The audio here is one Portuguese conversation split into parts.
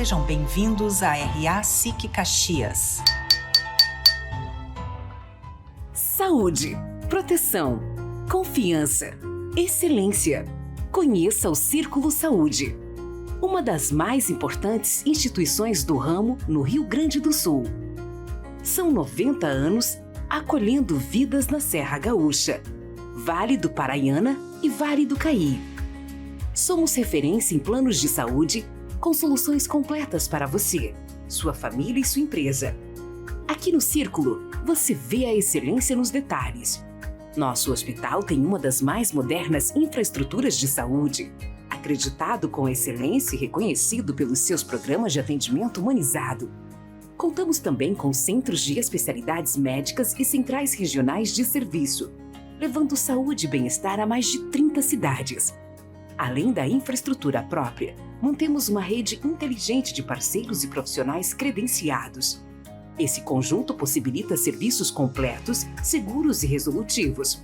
Sejam bem-vindos à RA-SIC Caxias. Saúde, proteção, confiança, excelência. Conheça o Círculo Saúde, uma das mais importantes instituições do ramo no Rio Grande do Sul. São 90 anos acolhendo vidas na Serra Gaúcha, Vale do Paraiana e Vale do Caí. Somos referência em planos de saúde com soluções completas para você, sua família e sua empresa. Aqui no Círculo, você vê a excelência nos detalhes. Nosso hospital tem uma das mais modernas infraestruturas de saúde, acreditado com excelência e reconhecido pelos seus programas de atendimento humanizado. Contamos também com centros de especialidades médicas e centrais regionais de serviço, levando saúde e bem-estar a mais de 30 cidades. Além da infraestrutura própria, mantemos uma rede inteligente de parceiros e profissionais credenciados. Esse conjunto possibilita serviços completos, seguros e resolutivos.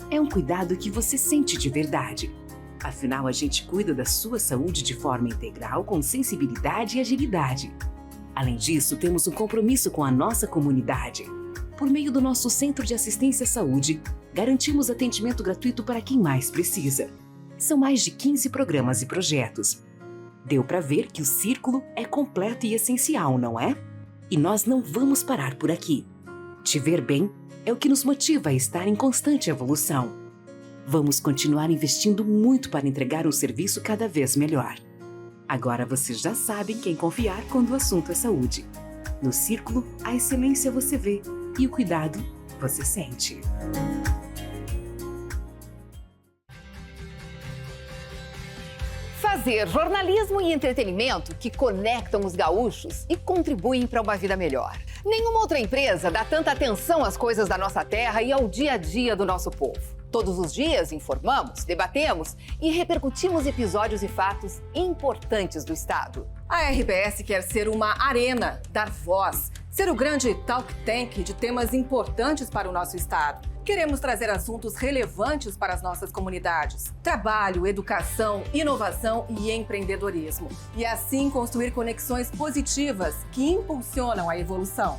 É um cuidado que você sente de verdade. Afinal, a gente cuida da sua saúde de forma integral, com sensibilidade e agilidade. Além disso, temos um compromisso com a nossa comunidade. Por meio do nosso Centro de Assistência à Saúde, garantimos atendimento gratuito para quem mais precisa. São mais de 15 programas e projetos. Deu para ver que o Círculo é completo e essencial, não é? E nós não vamos parar por aqui. Te ver bem é o que nos motiva a estar em constante evolução. Vamos continuar investindo muito para entregar um serviço cada vez melhor. Agora vocês já sabem quem confiar quando o assunto é saúde. No Círculo, a excelência você vê e o cuidado você sente. Fazer jornalismo e entretenimento que conectam os gaúchos e contribuem para uma vida melhor. Nenhuma outra empresa dá tanta atenção às coisas da nossa terra e ao dia a dia do nosso povo. Todos os dias informamos, debatemos e repercutimos episódios e fatos importantes do estado. A RBS quer ser uma arena, dar voz, ser o grande talk tank de temas importantes para o nosso estado. Queremos trazer assuntos relevantes para as nossas comunidades. Trabalho, educação, inovação e empreendedorismo. E assim construir conexões positivas que impulsionam a evolução.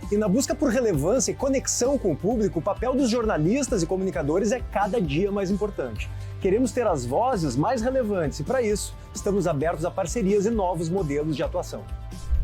E na busca por relevância e conexão com o público, o papel dos jornalistas e comunicadores é cada dia mais importante. Queremos ter as vozes mais relevantes e, para isso, estamos abertos a parcerias e novos modelos de atuação.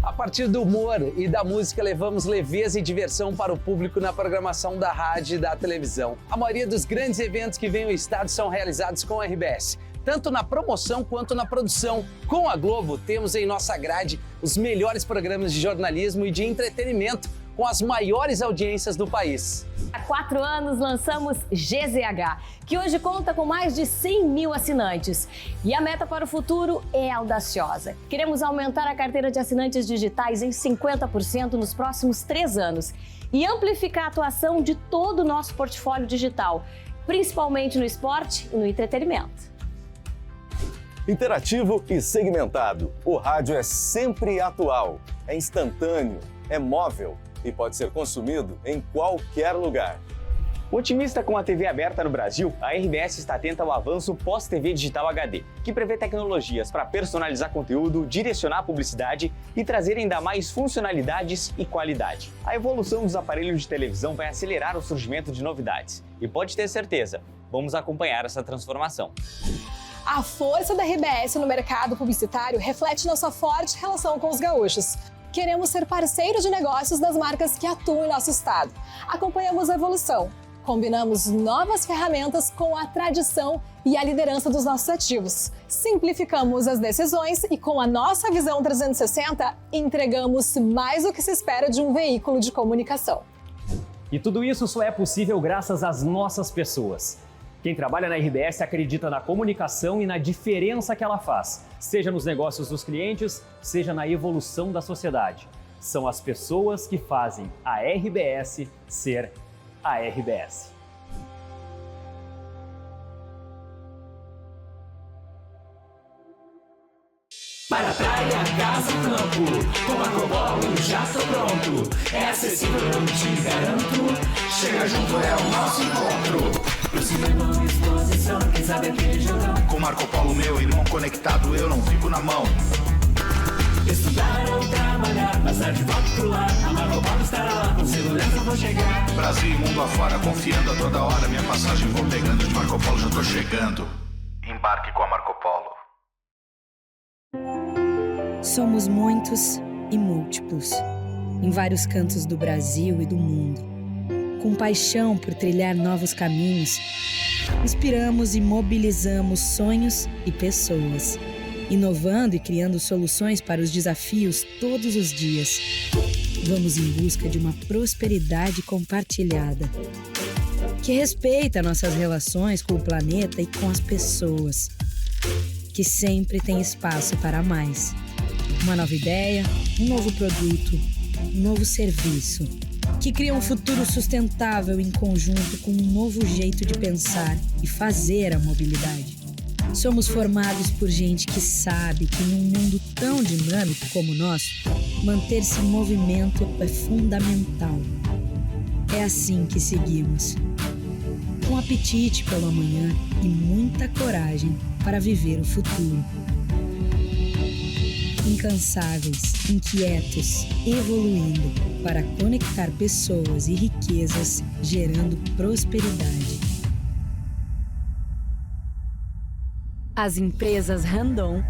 A partir do humor e da música, levamos leveza e diversão para o público na programação da rádio e da televisão. A maioria dos grandes eventos que vêm ao estado são realizados com a RBS, tanto na promoção quanto na produção. Com a Globo, temos em nossa grade os melhores programas de jornalismo e de entretenimento, com as maiores audiências do país. Há 4 anos lançamos GZH, que hoje conta com mais de 100 mil assinantes. E a meta para o futuro é audaciosa. Queremos aumentar a carteira de assinantes digitais em 50% nos próximos 3 anos e amplificar a atuação de todo o nosso portfólio digital, principalmente no esporte e no entretenimento. Interativo e segmentado. O rádio é sempre atual, é instantâneo, é móvel e pode ser consumido em qualquer lugar. Otimista com a TV aberta no Brasil, a RBS está atenta ao avanço pós-TV digital HD, que prevê tecnologias para personalizar conteúdo, direcionar a publicidade e trazer ainda mais funcionalidades e qualidade. A evolução dos aparelhos de televisão vai acelerar o surgimento de novidades. E pode ter certeza, vamos acompanhar essa transformação. A força da RBS no mercado publicitário reflete nossa forte relação com os gaúchos. Queremos ser parceiro de negócios das marcas que atuam em nosso estado. Acompanhamos a evolução. Combinamos novas ferramentas com a tradição e a liderança dos nossos ativos. Simplificamos as decisões e, com a nossa visão 360, entregamos mais do que se espera de um veículo de comunicação. E tudo isso só é possível graças às nossas pessoas. Quem trabalha na RBS acredita na comunicação e na diferença que ela faz, seja nos negócios dos clientes, seja na evolução da sociedade. São as pessoas que fazem a RBS ser a RBS. Para a praia, casa, campo, com a Cobol já tô pronto. É acessível, eu te garanto. Chega junto, é o nosso encontro. Pro cinema, exposição, quem sabe aquele jogão. Com Marco Polo, meu irmão conectado, eu não fico na mão. particular. A Marco Polo estará lá, com segurança vou chegar. Brasil e mundo afora, confiando a toda hora. Minha passagem vou pegando, de Marco Polo já tô chegando. Embarque com a Marco Polo. Somos muitos e múltiplos, em vários cantos do Brasil e do mundo. Com paixão por trilhar novos caminhos, inspiramos e mobilizamos sonhos e pessoas, inovando e criando soluções para os desafios todos os dias. Vamos em busca de uma prosperidade compartilhada, que respeita nossas relações com o planeta e com as pessoas, que sempre tem espaço para mais. Uma nova ideia, um novo produto, um novo serviço, que cria um futuro sustentável em conjunto com um novo jeito de pensar e fazer a mobilidade. Somos formados por gente que sabe que num mundo tão dinâmico como o nosso, manter-se em movimento é fundamental. É assim que seguimos, com apetite pelo amanhã e muita coragem para viver o futuro. Incansáveis, inquietos, evoluindo para conectar pessoas e riquezas, gerando prosperidade. As empresas Randon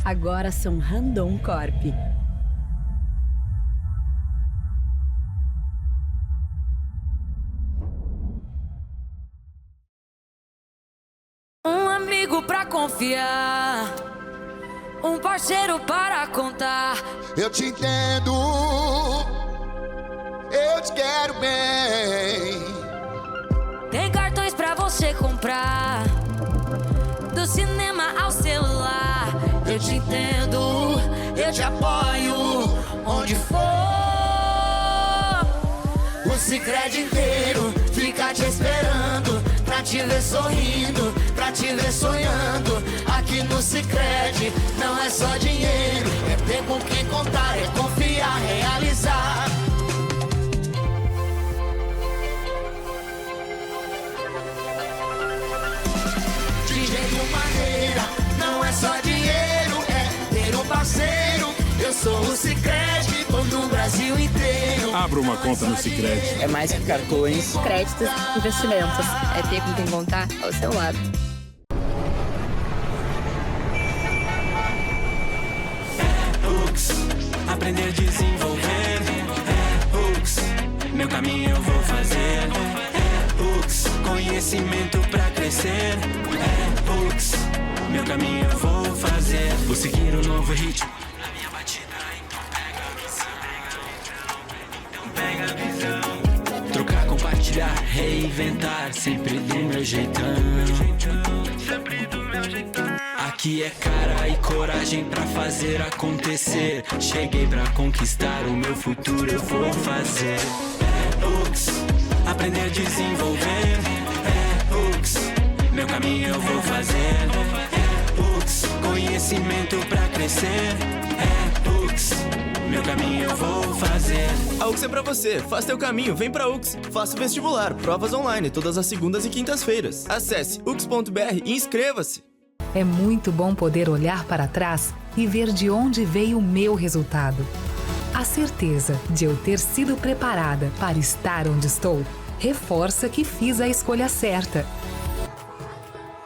agora são Randon Corp. Um amigo pra confiar, um parceiro para contar. Eu te entendo, eu te quero bem. Tem cartões pra você comprar, do cinema ao celular. Eu te entendo, eu te apoio, onde for. O Sicredi inteiro fica te esperando, pra te ver sorrindo, pra te ver sonhando. Aqui no Sicredi não é só dinheiro, é ter com quem contar, é confiar, realizar. De jeito maneira, não é só dinheiro, é ter um parceiro. Eu sou o Sicredi, tô no Brasil inteiro. Abra uma conta no Sicredi. É mais que cartões, créditos, investimentos. É ter com quem contar ao seu lado. Aprender, desenvolver, Hooks, meu caminho eu vou fazer, Hooks, conhecimento pra crescer, Hooks, meu caminho eu vou fazer. Vou seguir um novo ritmo na minha batida, então pega a visão, trocar, compartilhar, reinventar, sempre do meu jeitão, sempre do meu jeitão. Aqui é cara e coragem pra fazer acontecer. Cheguei pra conquistar o meu futuro, eu vou fazer. Hooks, aprender, desenvolver. Hooks, meu caminho eu vou fazer. Hooks, conhecimento pra crescer. Hooks, meu caminho eu vou fazer. A UX é pra você, faz teu caminho, vem pra UX. Faça o vestibular, provas online, todas as segundas e quintas-feiras. Acesse ux.br e inscreva-se. É muito bom poder olhar para trás e ver de onde veio o meu resultado. A certeza de eu ter sido preparada para estar onde estou reforça que fiz a escolha certa.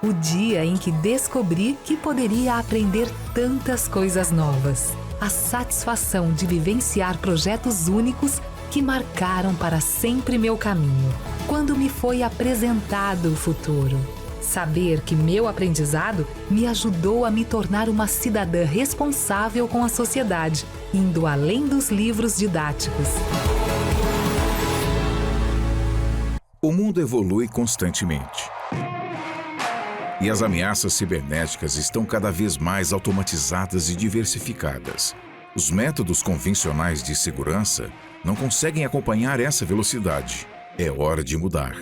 O dia em que descobri que poderia aprender tantas coisas novas. A satisfação de vivenciar projetos únicos que marcaram para sempre meu caminho. Quando me foi apresentado o futuro. Saber que meu aprendizado me ajudou a me tornar uma cidadã responsável com a sociedade, indo além dos livros didáticos. O mundo evolui constantemente. E as ameaças cibernéticas estão cada vez mais automatizadas e diversificadas. Os métodos convencionais de segurança não conseguem acompanhar essa velocidade. É hora de mudar.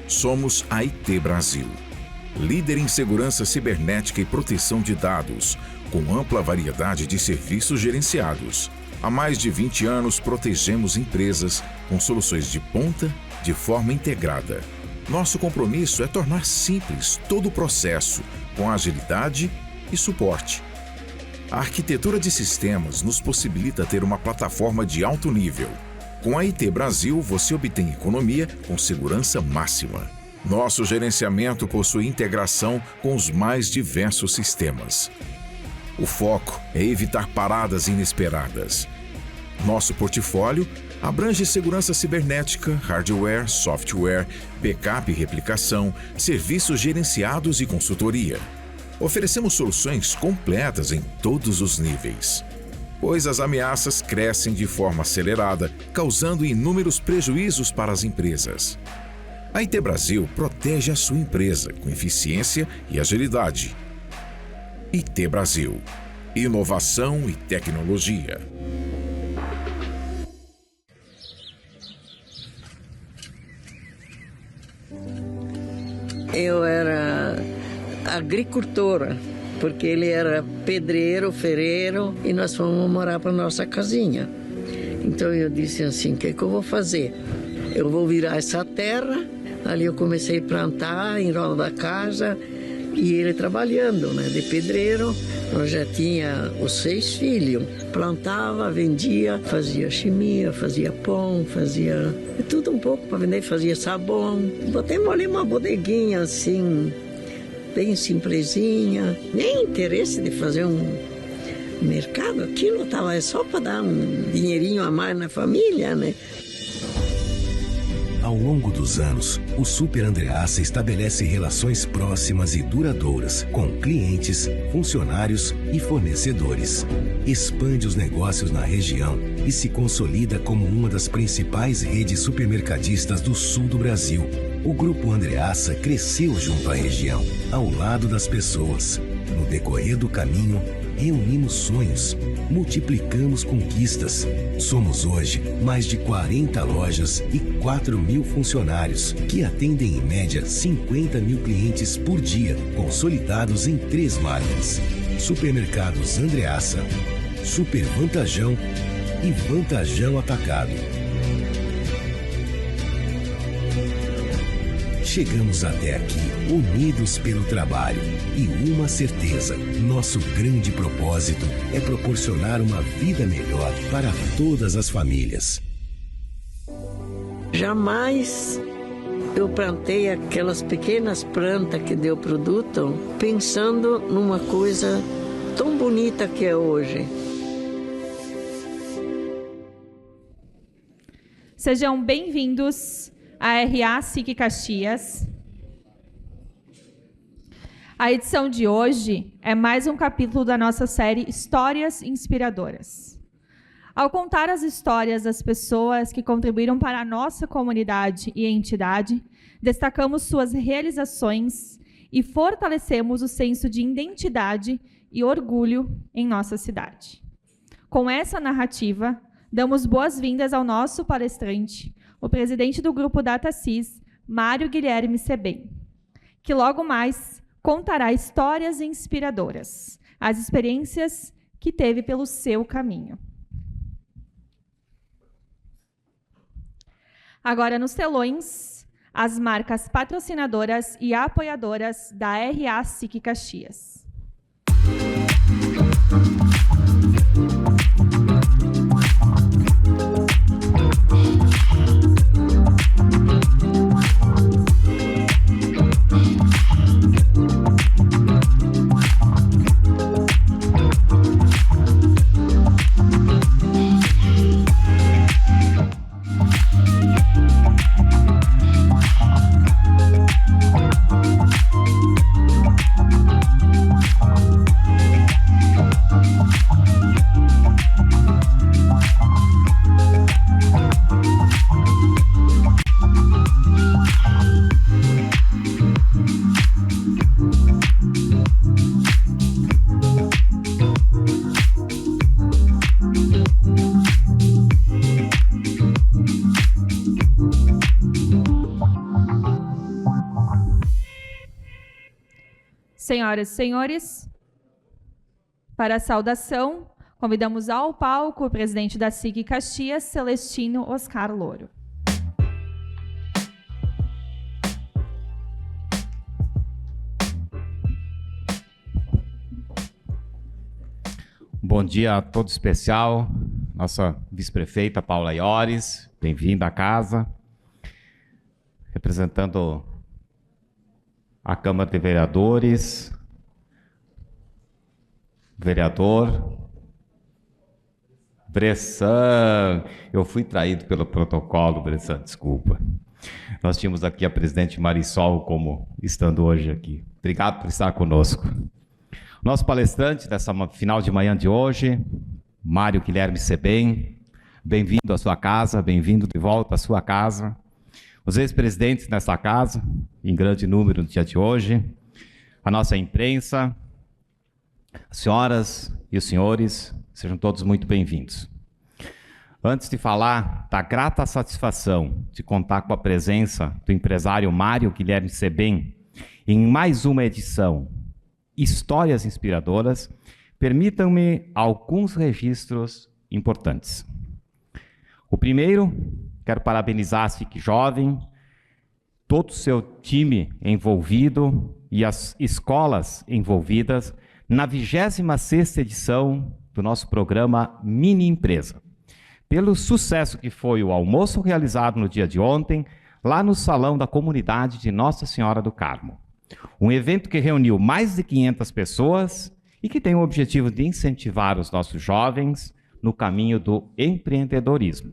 Somos a IT Brasil, líder em segurança cibernética e proteção de dados, com ampla variedade de serviços gerenciados. Há mais de 20 anos protegemos empresas com soluções de ponta de forma integrada. Nosso compromisso é tornar simples todo o processo, com agilidade e suporte. A arquitetura de sistemas nos possibilita ter uma plataforma de alto nível. Com a IT Brasil, você obtém economia com segurança máxima. Nosso gerenciamento possui integração com os mais diversos sistemas. O foco é evitar paradas inesperadas. Nosso portfólio abrange segurança cibernética, hardware, software, backup e replicação, serviços gerenciados e consultoria. Oferecemos soluções completas em todos os níveis, pois as ameaças crescem de forma acelerada, causando inúmeros prejuízos para as empresas. A IT Brasil protege a sua empresa com eficiência e agilidade. IT Brasil. Inovação e tecnologia. Eu era agricultora, porque ele era pedreiro, ferreiro, e nós fomos morar para nossa casinha. Então eu disse assim, o que eu vou fazer? Eu vou virar essa terra. Ali eu comecei a plantar em volta da casa, e ele trabalhando, né, de pedreiro. Nós já tinha os 6 filhos. Plantava, vendia, fazia chimia, fazia pão, fazia tudo um pouco para vender, fazia sabão. Botamos ali uma bodeguinha assim, bem simplesinha. Nem interesse de fazer um mercado. Aquilo estava só para dar um dinheirinho a mais na família, né? Ao longo dos anos, o Super Andreassa estabelece relações próximas e duradouras com clientes, funcionários e fornecedores. Expande os negócios na região e se consolida como uma das principais redes supermercadistas do sul do Brasil. O Grupo Andreassa cresceu junto à região, ao lado das pessoas. No decorrer do caminho, reunimos sonhos, multiplicamos conquistas. Somos hoje mais de 40 lojas e 4.000 funcionários, que atendem em média 50.000 clientes por dia, consolidados em 3 marcas: Supermercados Andreassa, Super Vantajão e Vantajão Atacado. Chegamos até aqui unidos pelo trabalho e uma certeza: nosso grande propósito é proporcionar uma vida melhor para todas as famílias. Jamais eu plantei aquelas pequenas plantas que deu produto pensando numa coisa tão bonita que é hoje. Sejam bem-vindos a RA SIC Caxias. A edição de hoje é mais um capítulo da nossa série Histórias Inspiradoras. Ao contar as histórias das pessoas que contribuíram para a nossa comunidade e entidade, destacamos suas realizações e fortalecemos o senso de identidade e orgulho em nossa cidade. Com essa narrativa, damos boas-vindas ao nosso palestrante, o presidente do Grupo DataSys, Mário Guilherme Sebem, que logo mais contará histórias inspiradoras, as experiências que teve pelo seu caminho. Agora, nos telões, as marcas patrocinadoras e apoiadoras da RA SIC Caxias. Senhoras e senhores, para a saudação, convidamos ao palco o presidente da SIC Caxias, Celestino Oscar Louro. Bom dia a todo especial, nossa vice-prefeita Paula Iores, bem-vinda à casa, representando a Câmara de Vereadores, vereador Bressan, eu fui traído pelo protocolo, Bressan, desculpa. Nós tínhamos aqui a presidente Marisol como estando hoje aqui. Obrigado por estar conosco. Nosso palestrante dessa final de manhã de hoje, Mário Guilherme Sebem, bem-vindo à sua casa, bem-vindo de volta à sua casa. Os ex-presidentes nessa casa, em grande número no dia de hoje, a nossa imprensa, as senhoras e os senhores, sejam todos muito bem-vindos. Antes de falar da grata satisfação de contar com a presença do empresário Mário Guilherme Sebem em mais uma edição Histórias Inspiradoras, permitam-me alguns registros importantes. O primeiro, quero parabenizar a SIC Jovem, todo o seu time envolvido e as escolas envolvidas na 26ª edição do nosso programa Mini Empresa, pelo sucesso que foi o almoço realizado no dia de ontem, lá no Salão da Comunidade de Nossa Senhora do Carmo. Um evento que reuniu mais de 500 pessoas e que tem o objetivo de incentivar os nossos jovens no caminho do empreendedorismo.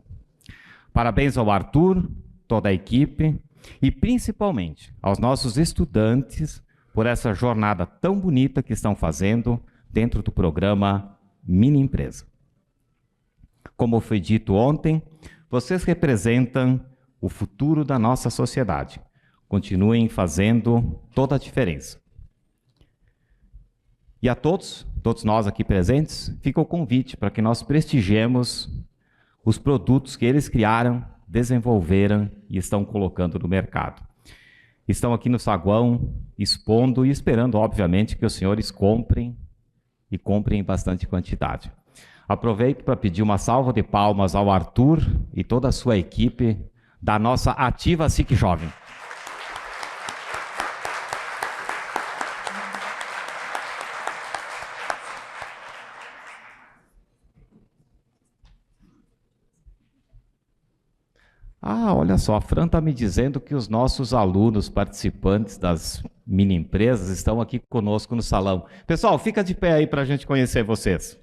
Parabéns ao Arthur, toda a equipe e principalmente aos nossos estudantes por essa jornada tão bonita que estão fazendo dentro do programa Mini Empresa. Como foi dito ontem, vocês representam o futuro da nossa sociedade. Continuem fazendo toda a diferença. E a todos nós aqui presentes, fica o convite para que nós prestigiemos os produtos que eles criaram, desenvolveram e estão colocando no mercado. Estão aqui no saguão, expondo e esperando, obviamente, que os senhores comprem e comprem em bastante quantidade. Aproveito para pedir uma salva de palmas ao Arthur e toda a sua equipe da nossa ativa SIC Jovem. Ah, olha só, a Fran está me dizendo que os nossos alunos participantes das mini empresas estão aqui conosco no salão. Pessoal, fica de pé aí para a gente conhecer vocês.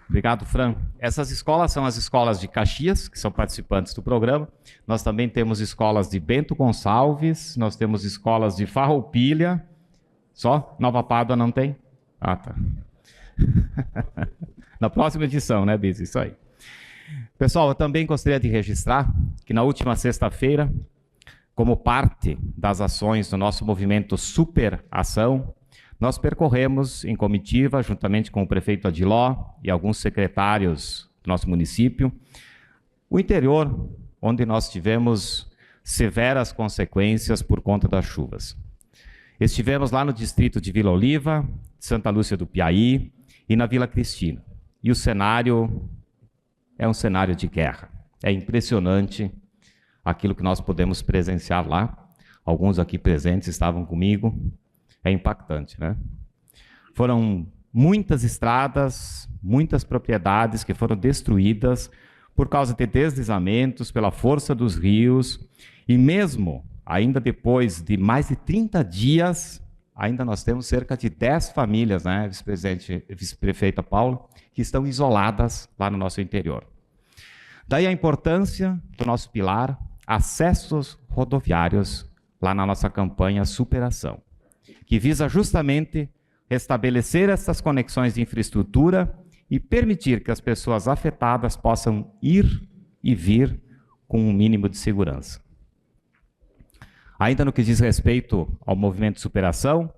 Obrigado, Fran. Essas escolas são as escolas de Caxias, que são participantes do programa. Nós também temos escolas de Bento Gonçalves, nós temos escolas de Farroupilha. Só? Nova Pádua não tem? Ah, tá. Na próxima edição, né, Bis? Isso aí. Pessoal, eu também gostaria de registrar que na última sexta-feira, como parte das ações do nosso movimento Super Ação, nós percorremos em comitiva, juntamente com o prefeito Adiló e alguns secretários do nosso município, o interior, onde nós tivemos severas consequências por conta das chuvas. Estivemos lá no distrito de Vila Oliva, Santa Lúcia do Piauí e na Vila Cristina. E o cenário é um cenário de guerra. É impressionante aquilo que nós podemos presenciar lá. Alguns aqui presentes estavam comigo. É impactante, né? Foram muitas estradas, muitas propriedades que foram destruídas por causa de deslizamentos, pela força dos rios, e mesmo ainda depois de mais de 30 dias, ainda nós temos cerca de 10 famílias, né, vice-prefeita Paula, que estão isoladas lá no nosso interior. Daí a importância do nosso pilar, acessos rodoviários, lá na nossa campanha Superação, que visa justamente restabelecer essas conexões de infraestrutura e permitir que as pessoas afetadas possam ir e vir com um mínimo de segurança. Ainda no que diz respeito ao movimento Superação,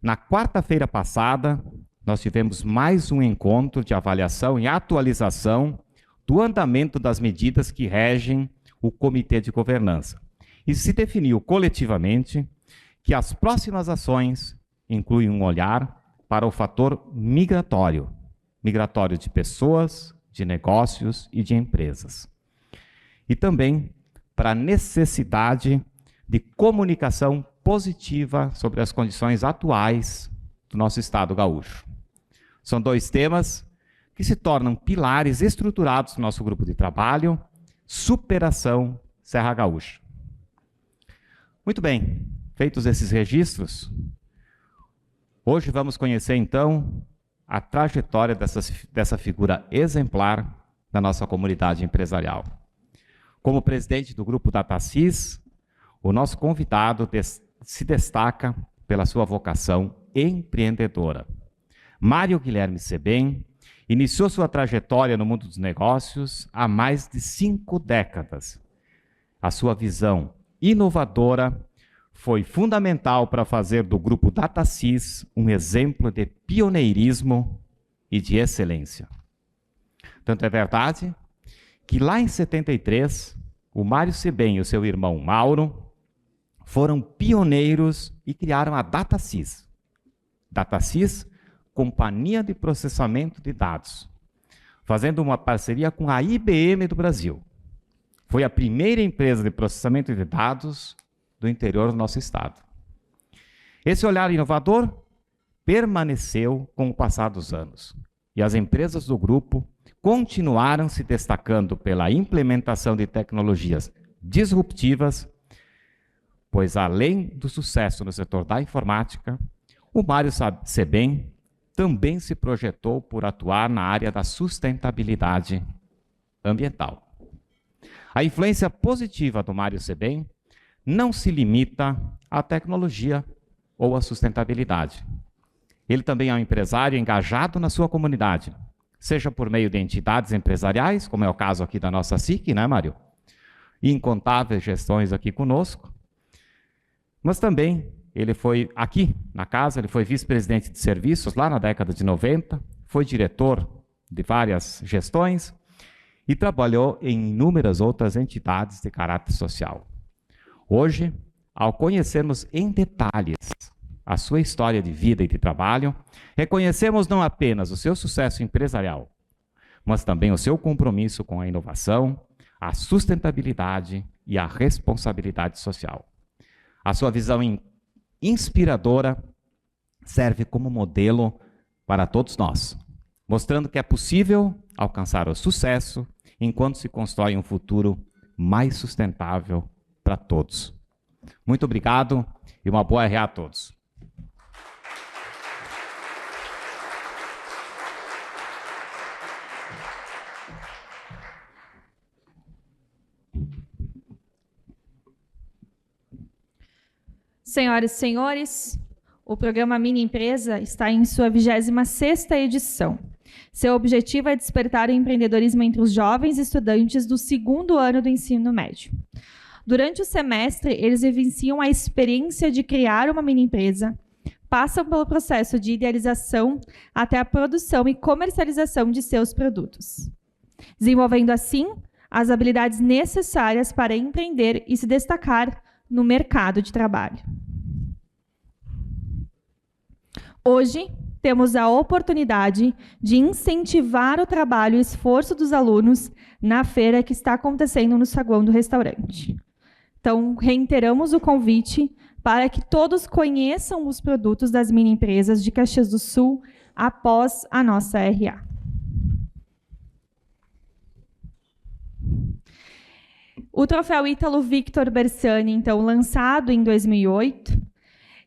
na quarta-feira passada, nós tivemos mais um encontro de avaliação e atualização do andamento das medidas que regem o Comitê de Governança. E se definiu coletivamente que as próximas ações incluem um olhar para o fator migratório de pessoas, de negócios e de empresas. e também para a necessidade de comunicação positiva sobre as condições atuais do nosso estado gaúcho. São dois temas que se tornam pilares estruturados do nosso grupo de trabalho, Superação Serra Gaúcha. Muito bem, feitos esses registros, hoje vamos conhecer então a trajetória dessa figura exemplar da nossa comunidade empresarial. Como presidente do grupo DataSys, o nosso convidado se destaca pela sua vocação empreendedora. Mário Guilherme Sebem iniciou sua trajetória no mundo dos negócios há mais de 5 décadas. A sua visão inovadora foi fundamental para fazer do grupo DataSys um exemplo de pioneirismo e de excelência. Tanto é verdade que lá em 73, o Mário Sebem e o seu irmão Mauro foram pioneiros e criaram a DataSys. DataSys, Companhia de Processamento de Dados, fazendo uma parceria com a IBM do Brasil. Foi a primeira empresa de processamento de dados do interior do nosso estado. Esse olhar inovador permaneceu com o passar dos anos, e as empresas do grupo continuaram se destacando pela implementação de tecnologias disruptivas, pois além do sucesso no setor da informática, o Mário Sebem também se projetou por atuar na área da sustentabilidade ambiental. A influência positiva do Mário Sebem não se limita à tecnologia ou à sustentabilidade. Ele também é um empresário engajado na sua comunidade, seja por meio de entidades empresariais, como é o caso aqui da nossa SIC, né, Mário? E incontáveis gestões aqui conosco. Mas também ele foi aqui na casa, ele foi vice-presidente de serviços lá na década de 90, foi diretor de várias gestões e trabalhou em inúmeras outras entidades de caráter social. Hoje, ao conhecermos em detalhes a sua história de vida e de trabalho, reconhecemos não apenas o seu sucesso empresarial, mas também o seu compromisso com a inovação, a sustentabilidade e a responsabilidade social. A sua visão inspiradora serve como modelo para todos nós, mostrando que é possível alcançar o sucesso enquanto se constrói um futuro mais sustentável para todos. Muito obrigado e uma boa RA a todos. Senhoras e senhores, o programa Mini Empresa está em sua 26ª edição. Seu objetivo é despertar o empreendedorismo entre os jovens estudantes do 2º ano do ensino médio. Durante o semestre, eles vivenciam a experiência de criar uma mini empresa, passam pelo processo de idealização até a produção e comercialização de seus produtos, desenvolvendo assim as habilidades necessárias para empreender e se destacar no mercado de trabalho. Hoje, temos a oportunidade de incentivar o trabalho e esforço dos alunos na feira que está acontecendo no saguão do restaurante. Então, reiteramos o convite para que todos conheçam os produtos das mini empresas de Caxias do Sul após a nossa RA. O troféu Ítalo Victor Bersani, então, lançado em 2008,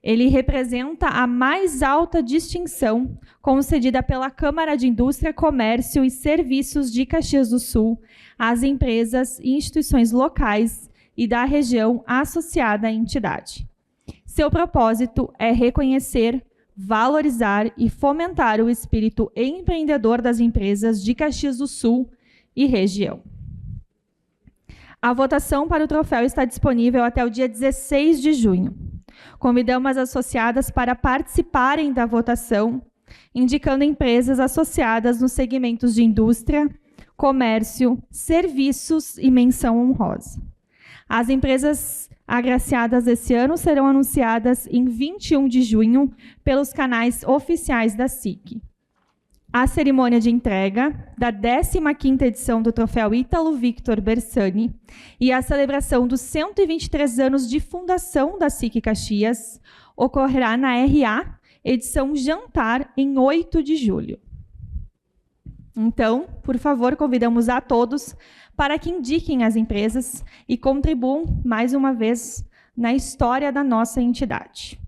ele representa a mais alta distinção concedida pela Câmara de Indústria, Comércio e Serviços de Caxias do Sul às empresas e instituições locais e da região associada à entidade. Seu propósito é reconhecer, valorizar e fomentar o espírito empreendedor das empresas de Caxias do Sul e região. A votação para o troféu está disponível até o dia 16 de junho. Convidamos as associadas para participarem da votação, indicando empresas associadas nos segmentos de indústria, comércio, serviços e menção honrosa. As empresas agraciadas esse ano serão anunciadas em 21 de junho pelos canais oficiais da SIC. a cerimônia de entrega da 15ª edição do Troféu Ítalo Victor Bersani e a celebração dos 123 anos de fundação da SIC Caxias ocorrerá na RA, edição Jantar, em 8 de julho. Então, por favor, convidamos a todos para que indiquem as empresas e contribuam, mais uma vez, na história da nossa entidade.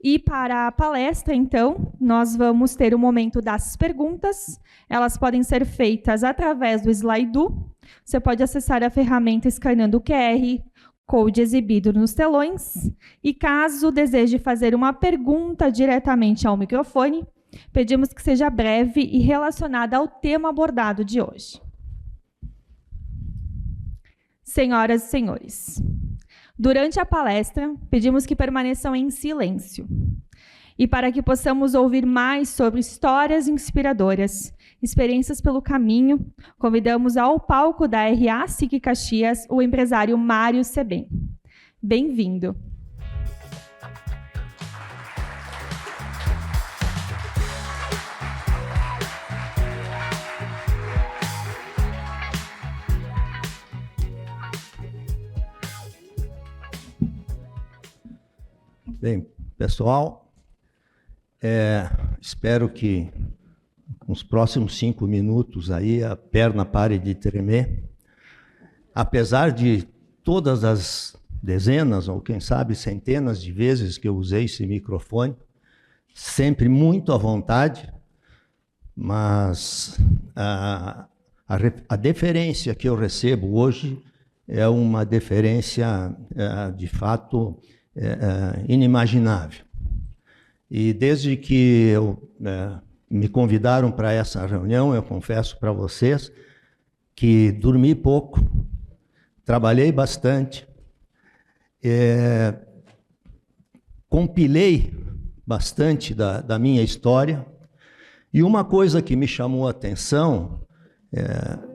E para a palestra, então, nós vamos ter o momento das perguntas. Elas podem ser feitas através do Slido. Você pode acessar a ferramenta escaneando o QR, Code exibido nos telões. E caso deseje fazer uma pergunta diretamente ao microfone, pedimos que seja breve e relacionada ao tema abordado de hoje. Senhoras e senhores, durante a palestra, pedimos que permaneçam em silêncio. E para que possamos ouvir mais sobre histórias inspiradoras, experiências pelo caminho, convidamos ao palco da RA SIC Caxias o empresário Mário Sebem. Bem-vindo. Bem, pessoal, espero que nos próximos 5 minutos aí a perna pare de tremer. Apesar de todas as dezenas, ou quem sabe centenas de vezes que eu usei esse microfone, sempre muito à vontade, mas a deferência que eu recebo hoje é uma deferência, de fato, inimaginável. E desde que me convidaram para essa reunião, eu confesso para vocês que dormi pouco, trabalhei bastante, compilei bastante da minha história, e uma coisa que me chamou a atenção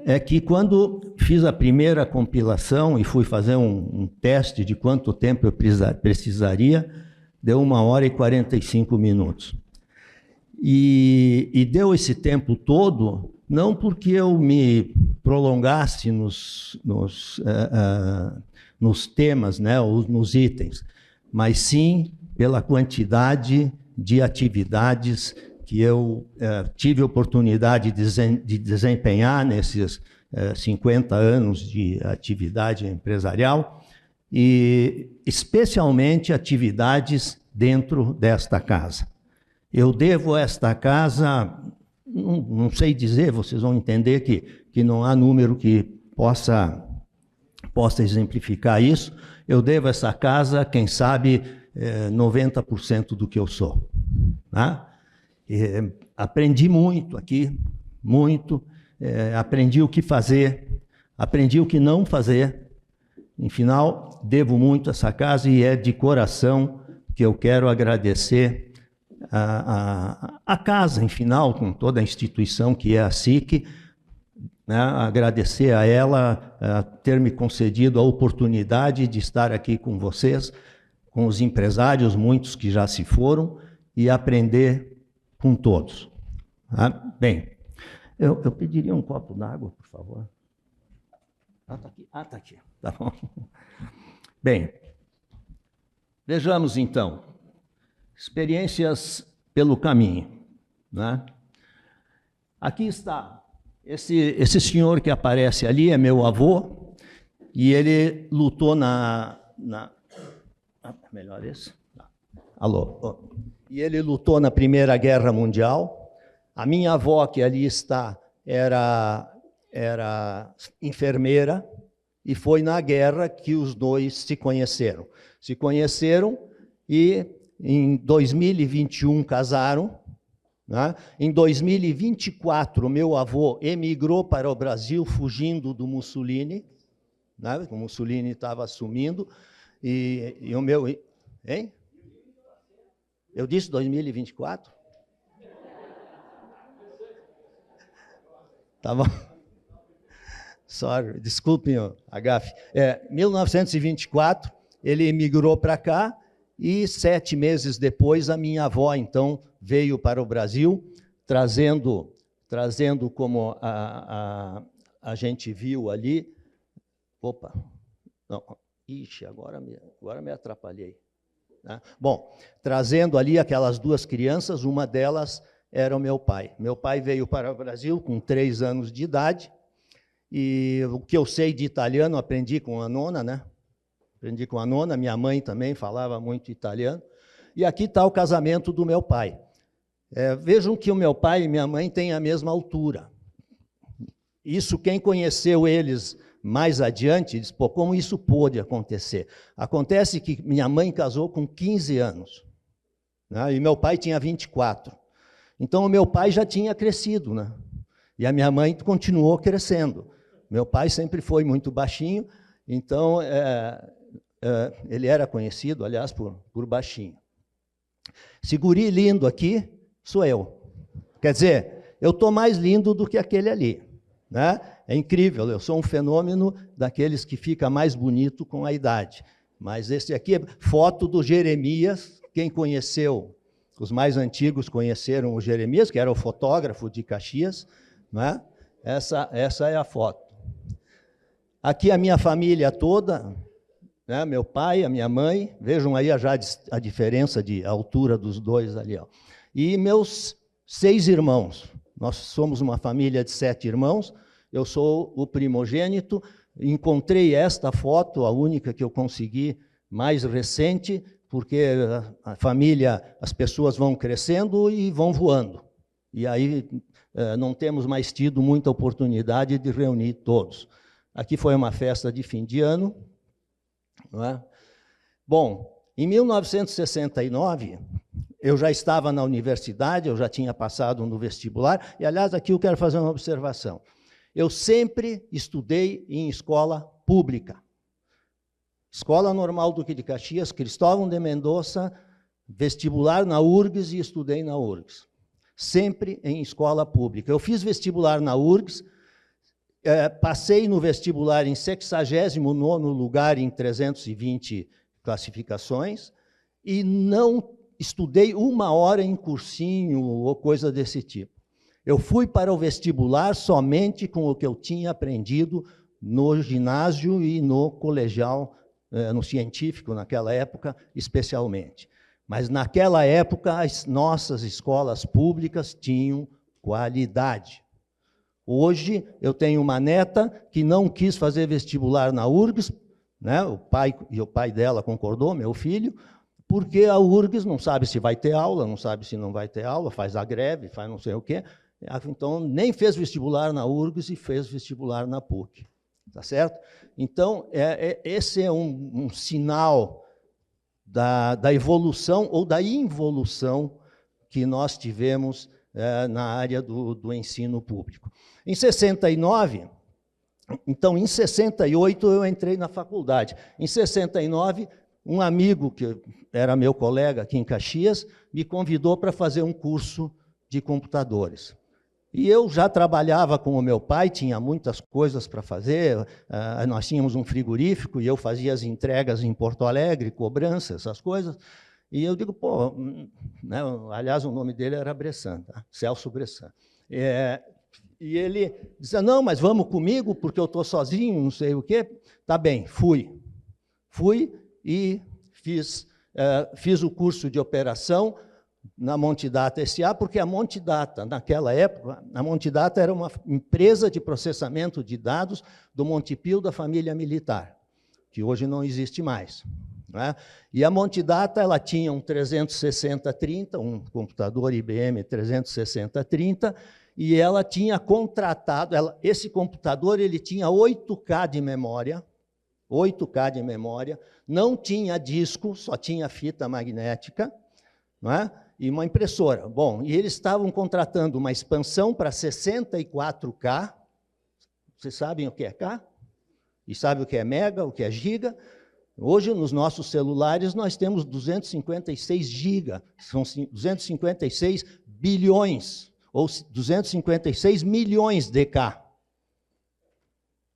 é que quando fiz a primeira compilação e fui fazer um teste de quanto tempo eu precisaria, deu 1h45 minutos. E deu esse tempo todo, não porque eu me prolongasse nos temas, né, ou nos itens, mas sim pela quantidade de atividades que eu tive oportunidade de desempenhar nesses 50 anos de atividade empresarial, e especialmente atividades dentro desta casa. Eu devo a esta casa, não sei dizer, vocês vão entender que não há número que possa exemplificar isso. Eu devo a essa casa, quem sabe, 90% do que eu sou. Né? Aprendi muito aqui, muito. Aprendi o que fazer, aprendi o que não fazer. Em final, devo muito a essa casa e é de coração que eu quero agradecer a casa, em final, com toda a instituição que é a SIC, né, agradecer a ela ter me concedido a oportunidade de estar aqui com vocês, com os empresários, muitos que já se foram, e aprender com todos. Bem, eu pediria um copo d'água, por favor. Está aqui. Está aqui. Tá bom. Bem, vejamos então. Experiências pelo caminho. Né? Aqui está. Esse senhor que aparece ali é meu avô, e ele lutou melhor esse? Alô. E ele lutou na Primeira Guerra Mundial. A minha avó, que ali está, era enfermeira, e foi na guerra que os dois se conheceram. Se conheceram e em 2021 casaram. Né? Em 2024, meu avô emigrou para o Brasil fugindo do Mussolini, né? O Mussolini estava assumindo, e o meu... Hein? Eu disse 2024? Tá bom. Sorry, desculpem a gafe. 1924, ele emigrou para cá, e 7 meses depois a minha avó, então, veio para o Brasil, trazendo como a gente viu ali. Opa, não, ixi, agora me atrapalhei. Né? Bom, trazendo ali aquelas duas crianças, uma delas era o meu pai. Meu pai veio para o Brasil com 3 anos de idade, e o que eu sei de italiano aprendi com a nona, né? Aprendi com a nona, minha mãe também falava muito italiano. E aqui está o casamento do meu pai. Vejam que o meu pai e minha mãe têm a mesma altura. Isso, quem conheceu eles mais adiante, diz, pô, como isso pôde acontecer? Acontece que minha mãe casou com 15 anos, né? E meu pai tinha 24. Então, o meu pai já tinha crescido, né? E a minha mãe continuou crescendo. Meu pai sempre foi muito baixinho, então ele era conhecido, aliás, por baixinho. Esse guri lindo aqui sou eu. Quer dizer, eu estou mais lindo do que aquele ali, né? É incrível, eu sou um fenômeno daqueles que fica mais bonito com a idade. Mas esse aqui é foto do Jeremias. Quem conheceu, os mais antigos conheceram o Jeremias, que era o fotógrafo de Caxias, né? Essa é a foto. Aqui a minha família toda, né? Meu pai, a minha mãe, vejam aí já a diferença de altura dos dois ali, ó. E meus 6 irmãos. Nós somos uma família de 7 irmãos, eu sou o primogênito. Encontrei esta foto, a única que eu consegui, mais recente, porque a família, as pessoas vão crescendo e vão voando. E aí não temos mais tido muita oportunidade de reunir todos. Aqui foi uma festa de fim de ano, não é? Bom, em 1969, eu já estava na universidade, eu já tinha passado no vestibular, e, aliás, aqui eu quero fazer uma observação. Eu sempre estudei em escola pública. Escola Normal Duque de Caxias, Cristóvão de Mendonça, vestibular na URGS e estudei na URGS. Sempre em escola pública. Eu fiz vestibular na URGS, passei no vestibular em 69º lugar em 320 classificações e não estudei 1 hora em cursinho ou coisa desse tipo. Eu fui para o vestibular somente com o que eu tinha aprendido no ginásio e no colegial, no científico, naquela época, especialmente. Mas, naquela época, as nossas escolas públicas tinham qualidade. Hoje, eu tenho uma neta que não quis fazer vestibular na URGS, né? O pai dela concordou, meu filho, porque a URGS não sabe se vai ter aula, não sabe se não vai ter aula, faz a greve, faz não sei o quê. Então, nem fez vestibular na URGS e fez vestibular na PUC. Tá certo? Então, esse é um sinal da evolução ou da involução que nós tivemos na área do ensino público. Em 69, então, em 68, eu entrei na faculdade. Em 69, um amigo, que era meu colega aqui em Caxias, me convidou para fazer um curso de computadores. E eu já trabalhava com o meu pai, tinha muitas coisas para fazer, nós tínhamos um frigorífico e eu fazia as entregas em Porto Alegre, cobrança, essas coisas. E eu digo, pô, né, aliás, o nome dele era Bressan, tá? Celso Bressan. E ele disse, não, mas vamos comigo, porque eu estou sozinho, não sei o quê. Tá bem, fui. Fui e fiz o curso de operação na Montidata S.A., porque a Montidata, naquela época, a Montidata era uma empresa de processamento de dados do Montepio da família militar, que hoje não existe mais. Né? E a Montidata, ela tinha um 36030, um computador IBM 36030, e ela tinha contratado, esse computador ele tinha 8K de memória, 8K de memória, não tinha disco, só tinha fita magnética, não é? E uma impressora. Bom, e eles estavam contratando uma expansão para 64K. Vocês sabem o que é K? E sabem o que é mega, o que é giga? Hoje, nos nossos celulares, nós temos 256 giga, são 256 bilhões, ou 256 milhões de K.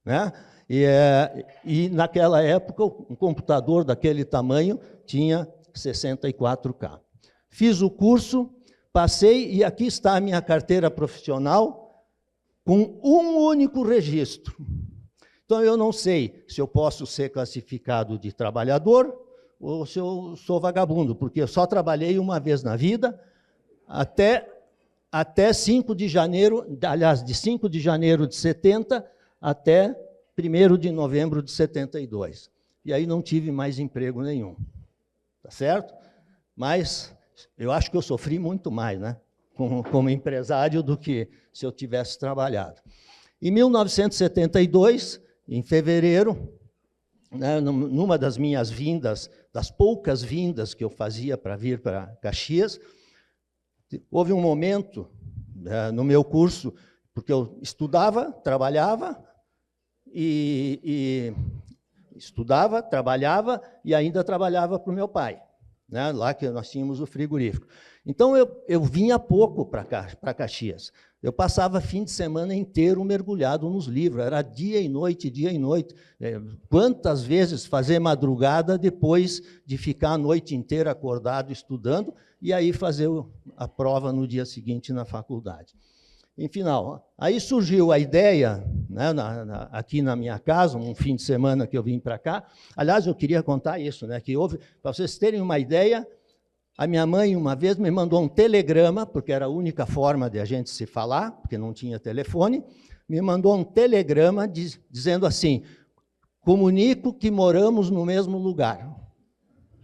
Né? E naquela época, um computador daquele tamanho tinha 64K. Fiz o curso, passei, e aqui está a minha carteira profissional, com um único registro. Então, eu não sei se eu posso ser classificado de trabalhador ou se eu sou vagabundo, porque eu só trabalhei uma vez na vida, até 5 de janeiro, aliás, de 5 de janeiro de 70 até 1º de novembro de 72. E aí não tive mais emprego nenhum, tá certo? Mas eu acho que eu sofri muito mais, né, como empresário do que se eu tivesse trabalhado. Em 1972, em fevereiro, né, numa das minhas vindas, das poucas vindas que eu fazia para vir para Caxias, houve um momento no meu curso, porque eu estudava, trabalhava, estudava, trabalhava e ainda trabalhava para o meu pai, né, lá que nós tínhamos o frigorífico. Então, eu vinha pouco para Caxias. Eu passava fim de semana inteiro mergulhado nos livros, era dia e noite, dia e noite. Quantas vezes fazer madrugada depois de ficar a noite inteira acordado estudando e aí fazer a prova no dia seguinte na faculdade. Enfim, aí surgiu a ideia, né, aqui na minha casa, um fim de semana que eu vim para cá. Aliás, eu queria contar isso, né, que houve, para vocês terem uma ideia, a minha mãe, uma vez, me mandou um telegrama, porque era a única forma de a gente se falar, porque não tinha telefone, me mandou um telegrama dizendo assim, comunico que moramos no mesmo lugar,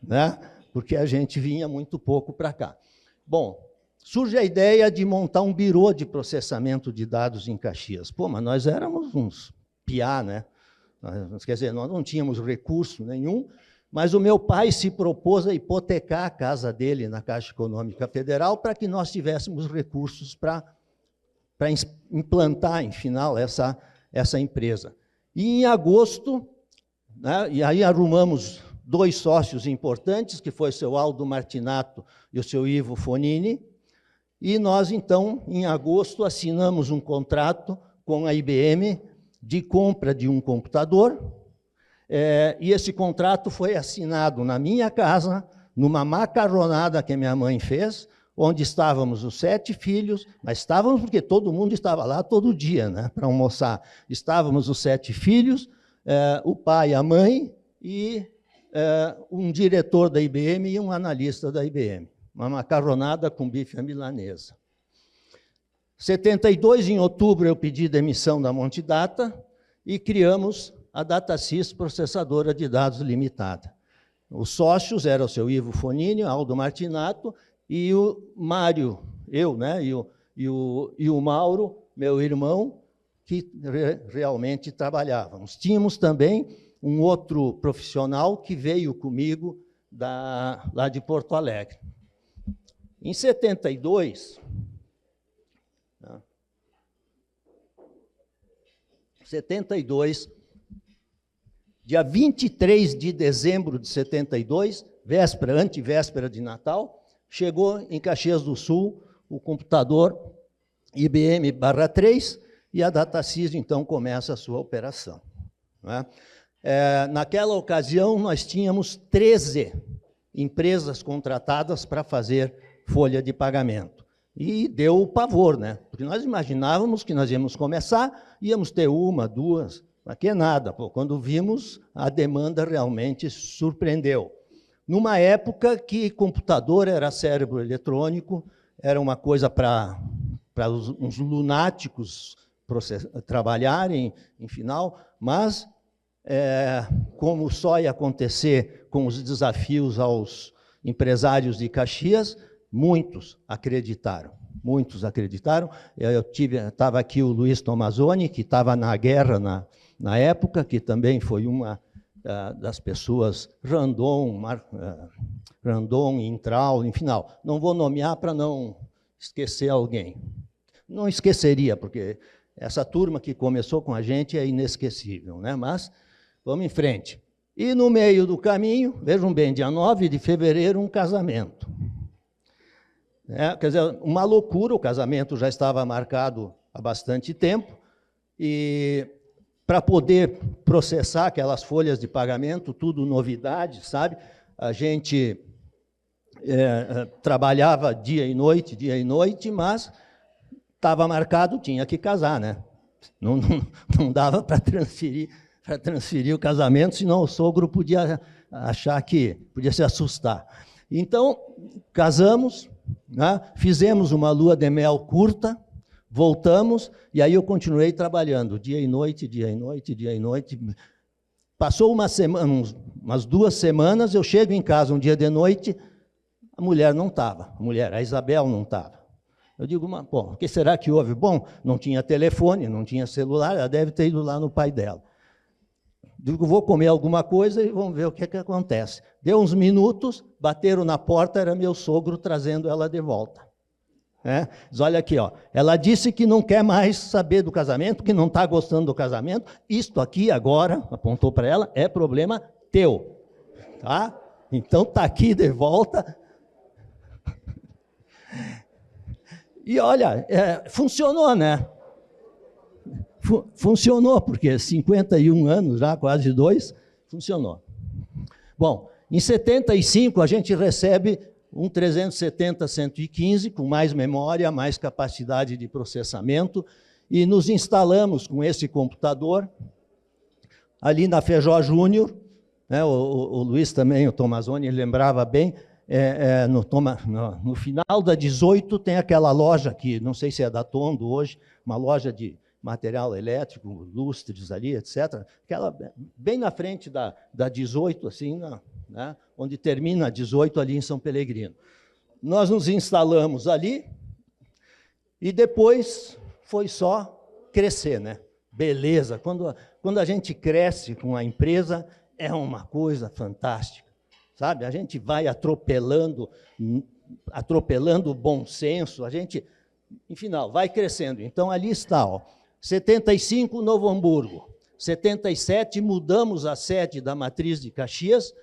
né? Porque a gente vinha muito pouco para cá. Bom, surge a ideia de montar um birô de processamento de dados em Caxias. Pô, mas nós éramos uns piá, né? Quer dizer, nós não tínhamos recurso nenhum, mas o meu pai se propôs a hipotecar a casa dele na Caixa Econômica Federal para que nós tivéssemos recursos para implantar, em final, essa empresa. E em agosto, né, e aí arrumamos 2 sócios importantes, que foi o seu Aldo Martinato e o seu Ivo Fonini, e nós, então, em agosto, assinamos um contrato com a IBM de compra de um computador, e esse contrato foi assinado na minha casa, numa macarronada que a minha mãe fez, onde estávamos os 7 filhos, mas estávamos porque todo mundo estava lá todo dia, né, para almoçar. Estávamos os 7 filhos, o pai, a mãe e um diretor da IBM e um analista da IBM. Uma macarronada com bife à milanesa. 72, em outubro, eu pedi demissão da Monte Data e criamos a DataSys Processadora de Dados Limitada. Os sócios eram o seu Ivo Fonini, Aldo Martinato e o Mário, eu, né, e o Mauro, meu irmão, que realmente trabalhávamos. Tínhamos também um outro profissional que veio comigo lá de Porto Alegre. Em 72, dia 23 de dezembro de 72, antevéspera de Natal, chegou em Caxias do Sul o computador IBM/3 e a DataSys, então, começa a sua operação, né? Naquela ocasião, nós tínhamos 13 empresas contratadas para fazer folha de pagamento. E deu o pavor, né? Porque nós imaginávamos que nós íamos começar, íamos ter 1, 2, mas que nada. Pô, quando vimos, a demanda realmente surpreendeu. Numa época que computador era cérebro eletrônico, era uma coisa para uns lunáticos trabalharem, em final, mas como só ia acontecer com os desafios aos empresários de Caxias, muitos acreditaram. Estava aqui o Luiz Tomazoni, que estava na guerra na época, que também foi uma das pessoas, Randon, Intral, enfim, não vou nomear para não esquecer alguém. Não esqueceria, porque essa turma que começou com a gente é inesquecível, né? Mas vamos em frente. E no meio do caminho, vejam bem, dia 9 de fevereiro, um casamento. Quer dizer, uma loucura, o casamento já estava marcado há bastante tempo, e para poder processar aquelas folhas de pagamento, tudo novidade, sabe? A gente trabalhava dia e noite, mas estava marcado, tinha que casar, né? Não dava para transferir o casamento, senão o sogro podia achar que podia se assustar. Então, casamos, né? Fizemos uma lua de mel curta, voltamos, e aí eu continuei trabalhando, dia e noite. Passou umas 2 semanas, eu chego em casa um dia de noite, a mulher não estava, a Isabel não estava. Eu digo, o que será que houve? Bom, não tinha telefone, não tinha celular, ela deve ter ido lá no pai dela. Digo, vou comer alguma coisa e vamos ver o que acontece. Deu uns minutos, bateram na porta, era meu sogro trazendo ela de volta. Diz, olha aqui, ó, ela disse que não quer mais saber do casamento, que não está gostando do casamento. Isto aqui agora, apontou para ela, é problema teu. Tá? Então está aqui de volta. E olha, funcionou, né? Funcionou, porque 51 anos já, quase 2, funcionou. Bom, em 75 a gente recebe um 370-115, com mais memória, mais capacidade de processamento, e nos instalamos com esse computador ali na Feijó Júnior, né? O Luiz também, o Tomazoni, lembrava bem, no final da 18 tem aquela loja que, não sei se é da Tondo hoje, uma loja de material elétrico, lustres ali, etc. Aquela bem na frente da 18, assim, né? Onde termina a 18 ali em São Pelegrino. Nós nos instalamos ali e depois foi só crescer, né? Beleza, quando a gente cresce com a empresa, é uma coisa fantástica, sabe? A gente vai atropelando o bom senso, a gente, enfim, vai crescendo. Então, ali está, ó, 75, Novo Hamburgo. 77, mudamos a sede da matriz de Caxias,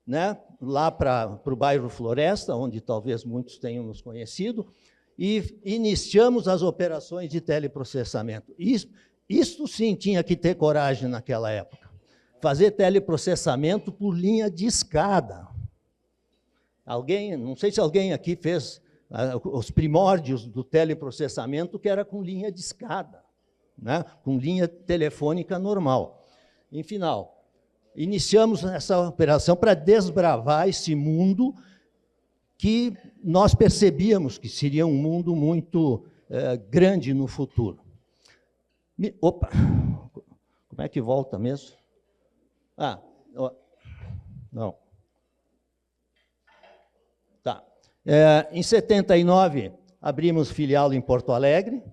né, lá para o bairro Floresta, onde talvez muitos tenham nos conhecido, e iniciamos as operações de teleprocessamento. Isto sim tinha que ter coragem naquela época. Fazer teleprocessamento por linha de escada. Não sei se alguém aqui fez os primórdios do teleprocessamento, que era com linha de escada, né? Com linha telefônica normal. Em final, iniciamos essa operação para desbravar esse mundo que nós percebíamos que seria um mundo muito grande no futuro. Opa! Como é que volta mesmo? Não. Tá. Em 79, abrimos filial em Porto Alegre.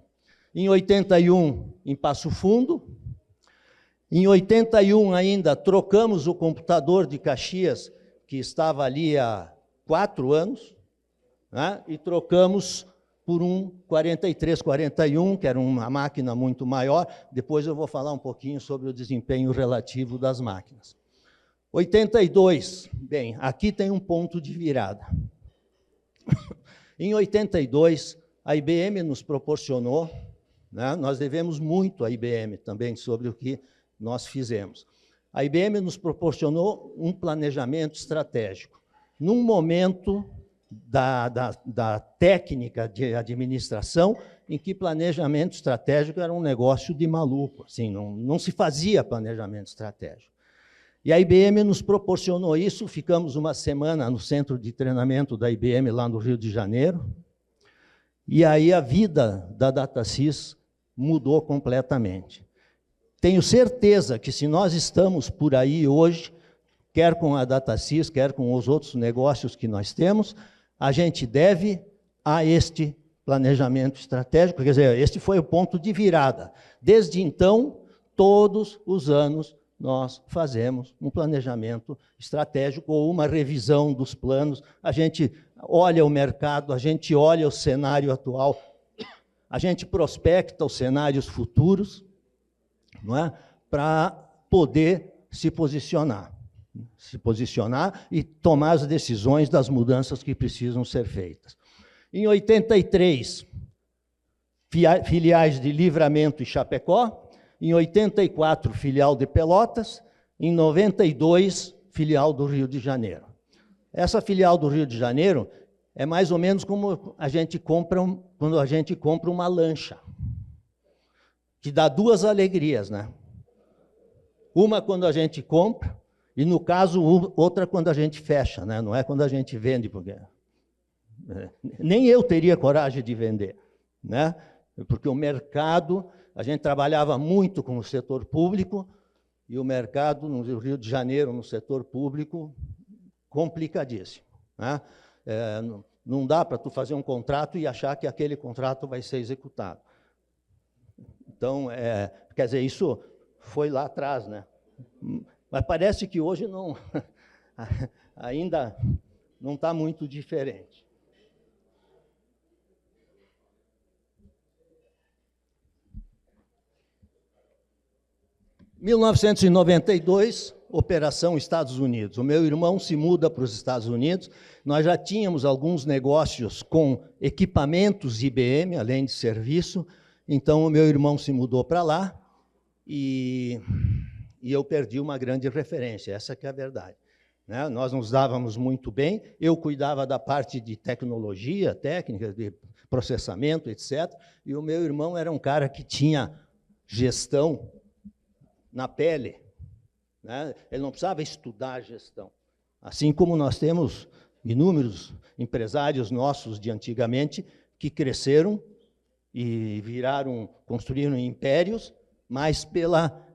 Em 81, em Passo Fundo. Em 81 ainda, trocamos o computador de Caxias, que estava ali há 4 anos, né? E trocamos por um 4341, que era uma máquina muito maior. Depois eu vou falar um pouquinho sobre o desempenho relativo das máquinas. 82, bem, aqui tem um ponto de virada. Em 82, a IBM nos proporcionou, né, nós devemos muito à IBM também sobre o que nós fizemos. A IBM nos proporcionou um planejamento estratégico. Num momento da técnica de administração, em que planejamento estratégico era um negócio de maluco, assim, não se fazia planejamento estratégico. E a IBM nos proporcionou isso, ficamos uma semana no centro de treinamento da IBM, lá no Rio de Janeiro, e aí a vida da DataSys mudou completamente. Tenho certeza que se nós estamos por aí hoje, quer com a DataSys, quer com os outros negócios que nós temos, a gente deve a este planejamento estratégico, quer dizer, este foi o ponto de virada. Desde então, todos os anos, nós fazemos um planejamento estratégico ou uma revisão dos planos, a gente olha o mercado, a gente olha o cenário atual, a gente prospecta os cenários futuros, não é? Para poder se posicionar e tomar as decisões das mudanças que precisam ser feitas. Em 83, filiais de Livramento e Chapecó. Em 84, filial de Pelotas. Em 92, filial do Rio de Janeiro. Essa filial do Rio de Janeiro é mais ou menos como quando a gente compra uma lancha, que dá duas alegrias, né? Uma quando a gente compra, e no caso, outra quando a gente fecha, né? Não é quando a gente vende, porque nem eu teria coragem de vender, né? Porque o mercado, a gente trabalhava muito com o setor público, e o mercado no Rio de Janeiro, no setor público, complicadíssimo, né? Não dá para tu fazer um contrato e achar que aquele contrato vai ser executado. Então, quer dizer, isso foi lá atrás, né? Mas parece que hoje não, ainda não está muito diferente. Em 1992, Operação Estados Unidos. O meu irmão se muda para os Estados Unidos. Nós já tínhamos alguns negócios com equipamentos IBM, além de serviço. Então, o meu irmão se mudou para lá e eu perdi uma grande referência. Essa que é a verdade, né? Nós nos dávamos muito bem. Eu cuidava da parte de tecnologia, técnica, de processamento, etc. E o meu irmão era um cara que tinha gestão na pele, né? Ele não precisava estudar gestão. Assim como nós temos inúmeros empresários nossos de antigamente que cresceram e construíram impérios, mais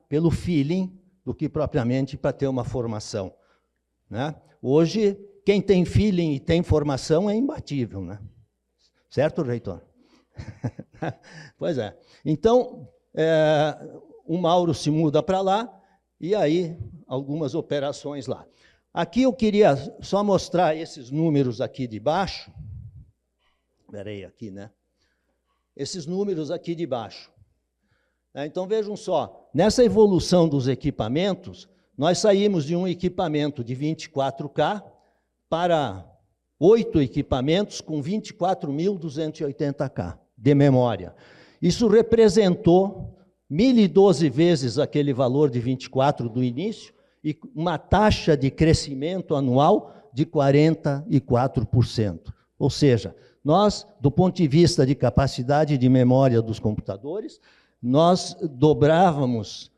pelo feeling do que propriamente para ter uma formação, né? Hoje, quem tem feeling e tem formação é imbatível, né? Certo, reitor? Pois é. Então, o Mauro se muda para lá, e aí algumas operações lá. Aqui eu queria só mostrar esses números aqui de baixo. Espera aí, aqui, né? Esses números aqui de baixo. Então, vejam só, nessa evolução dos equipamentos, nós saímos de um equipamento de 24K para 8 equipamentos com 24.280K de memória. Isso representou 1.012 vezes aquele valor de 24 do início e uma taxa de crescimento anual de 44%. Ou seja, nós, do ponto de vista de capacidade de memória dos computadores, nós dobrávamos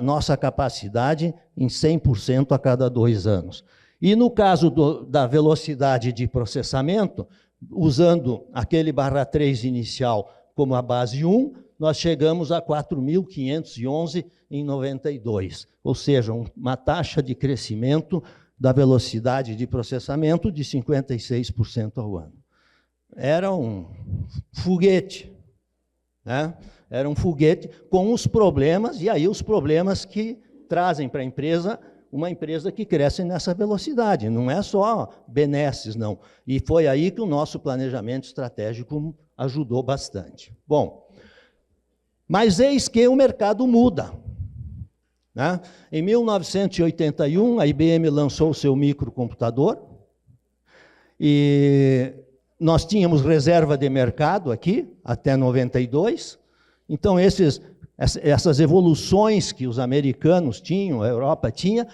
nossa capacidade em 100% a cada 2 anos. E no caso da velocidade de processamento, usando aquele /3 inicial como a base 1, nós chegamos a 4.511 em 92, ou seja, uma taxa de crescimento da velocidade de processamento de 56% ao ano. Era um foguete, né? Era um foguete com os problemas, e aí os problemas que trazem para a empresa, uma empresa que cresce nessa velocidade. Não é só benesses, não. E foi aí que o nosso planejamento estratégico ajudou bastante. Bom, mas eis que o mercado muda, né? Em 1981, a IBM lançou o seu microcomputador, e nós tínhamos reserva de mercado aqui, até 92. Então, essas evoluções que os americanos tinham, a Europa tinha,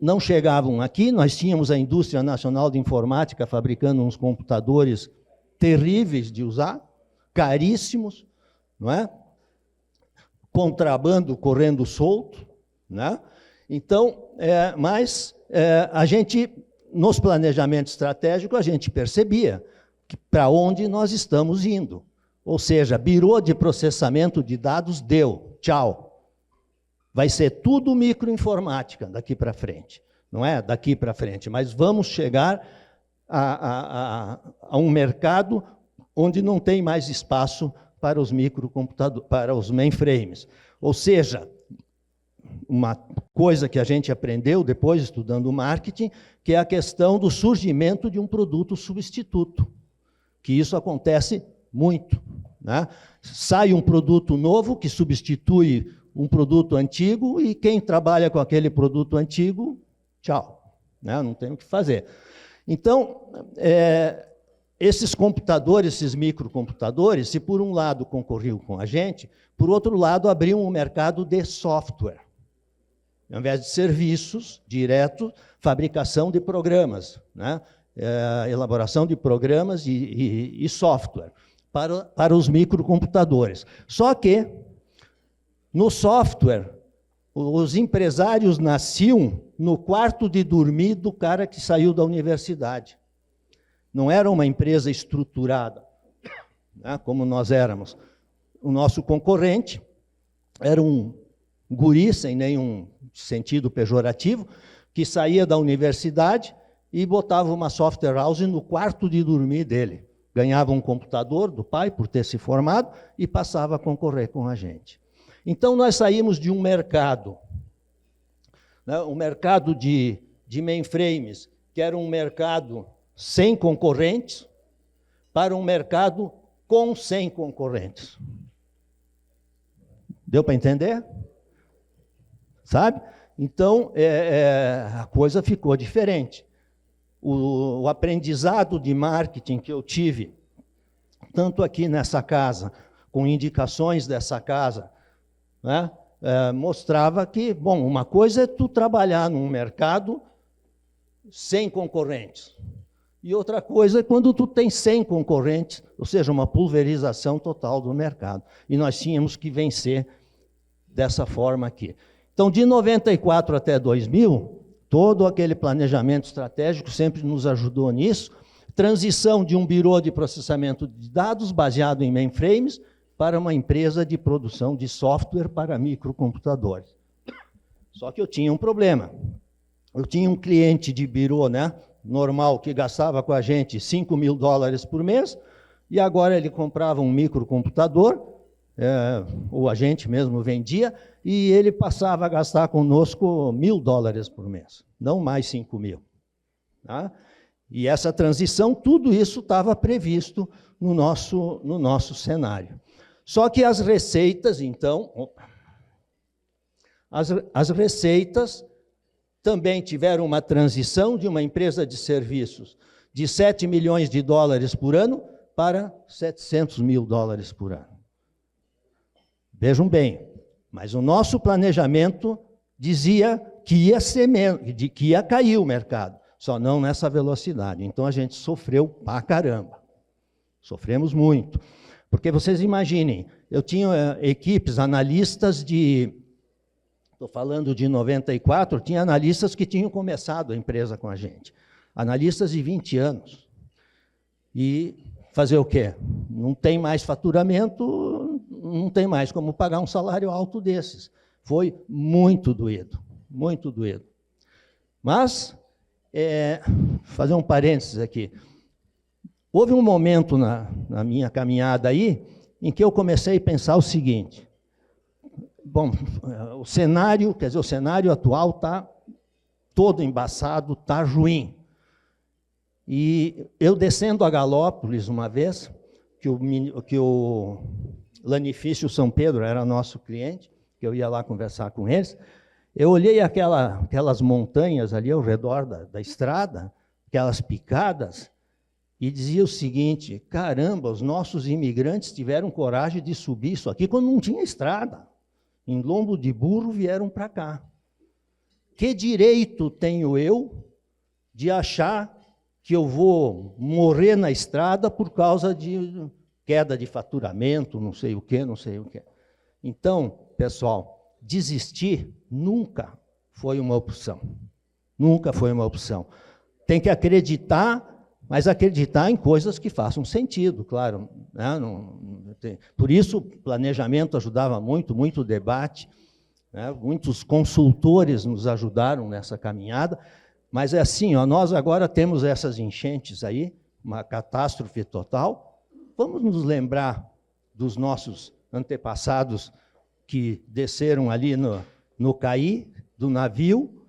não chegavam aqui. Nós tínhamos a Indústria Nacional de Informática fabricando uns computadores terríveis de usar, caríssimos, não é? Contrabando correndo solto, né? Então, a gente, nos planejamentos estratégicos, a gente percebia para onde nós estamos indo. Ou seja, birô de processamento de dados deu, tchau. Vai ser tudo microinformática daqui para frente. Não é daqui para frente, mas vamos chegar a um mercado onde não tem mais espaço para os microcomputadores, para os mainframes. Ou seja, uma coisa que a gente aprendeu depois estudando marketing, que é a questão do surgimento de um produto substituto, que isso acontece muito, né? Sai um produto novo que substitui um produto antigo, e quem trabalha com aquele produto antigo, tchau, né? Não tem o que fazer. Então, esses computadores, esses microcomputadores, se por um lado concorriam com a gente, por outro lado abriam um mercado de software. Ao invés de serviços direto, fabricação de programas, né? Elaboração de programas e software para os microcomputadores. Só que, no software, os empresários nasciam no quarto de dormir do cara que saiu da universidade. Não era uma empresa estruturada, né, como nós éramos. O nosso concorrente era um guri, sem nenhum sentido pejorativo, que saía da universidade e botava uma software house no quarto de dormir dele. Ganhava um computador do pai, por ter se formado, e passava a concorrer com a gente. Então, nós saímos de um mercado, né, um mercado de mainframes, que era um mercado sem concorrentes, para um mercado com 100 concorrentes. Deu para entender? Sabe? Então, a coisa ficou diferente. O aprendizado de marketing que eu tive, tanto aqui nessa casa, com indicações dessa casa, né, mostrava que, bom, uma coisa é tu trabalhar num mercado sem concorrentes. E outra coisa é quando tu tem 100 concorrentes, ou seja, uma pulverização total do mercado. E nós tínhamos que vencer dessa forma aqui. Então, de 94 até 2000, todo aquele planejamento estratégico sempre nos ajudou nisso. Transição de um birô de processamento de dados baseado em mainframes para uma empresa de produção de software para microcomputadores. Só que eu tinha um problema. Eu tinha um cliente de birô, né, normal, que gastava com a gente $5.000 por mês, e agora ele comprava um microcomputador, ou a gente mesmo vendia, e ele passava a gastar conosco $1.000 por mês, não mais 5.000. Tá? E essa transição, tudo isso estava previsto no nosso cenário. Só que as receitas, então, as receitas também tiveram uma transição de uma empresa de serviços de $7 milhões por ano para $700 mil por ano. Vejam bem, mas o nosso planejamento dizia que ia ser menos, que ia cair o mercado, só não nessa velocidade. Então a gente sofreu pra caramba. Sofremos muito. Porque vocês imaginem, eu tinha equipes, analistas de... Estou falando de 94, tinha analistas que tinham começado a empresa com a gente. Analistas de 20 anos. E fazer o quê? Não tem mais faturamento, não tem mais como pagar um salário alto desses. Foi muito doído, muito doído. Mas, fazer um parênteses aqui. Houve um momento na minha caminhada aí, em que eu comecei a pensar o seguinte: bom, o cenário atual está todo embaçado, está ruim. E eu descendo a Galópolis uma vez, que o Lanifício São Pedro era nosso cliente, que eu ia lá conversar com eles, eu olhei aquelas montanhas ali ao redor da estrada, aquelas picadas, e dizia o seguinte: caramba, os nossos imigrantes tiveram coragem de subir isso aqui quando não tinha estrada. Em lombo de burro vieram para cá. Que direito tenho eu de achar que eu vou morrer na estrada por causa de queda de faturamento, não sei o quê, não sei o quê. Então, pessoal, desistir nunca foi uma opção. Nunca foi uma opção. Tem que acreditar, mas acreditar em coisas que façam sentido, claro. Né? Por isso, o planejamento ajudava muito, muito o debate, né? Muitos consultores nos ajudaram nessa caminhada, mas é assim, ó, nós agora temos essas enchentes aí, uma catástrofe total. Vamos nos lembrar dos nossos antepassados que desceram ali no Caí, do navio,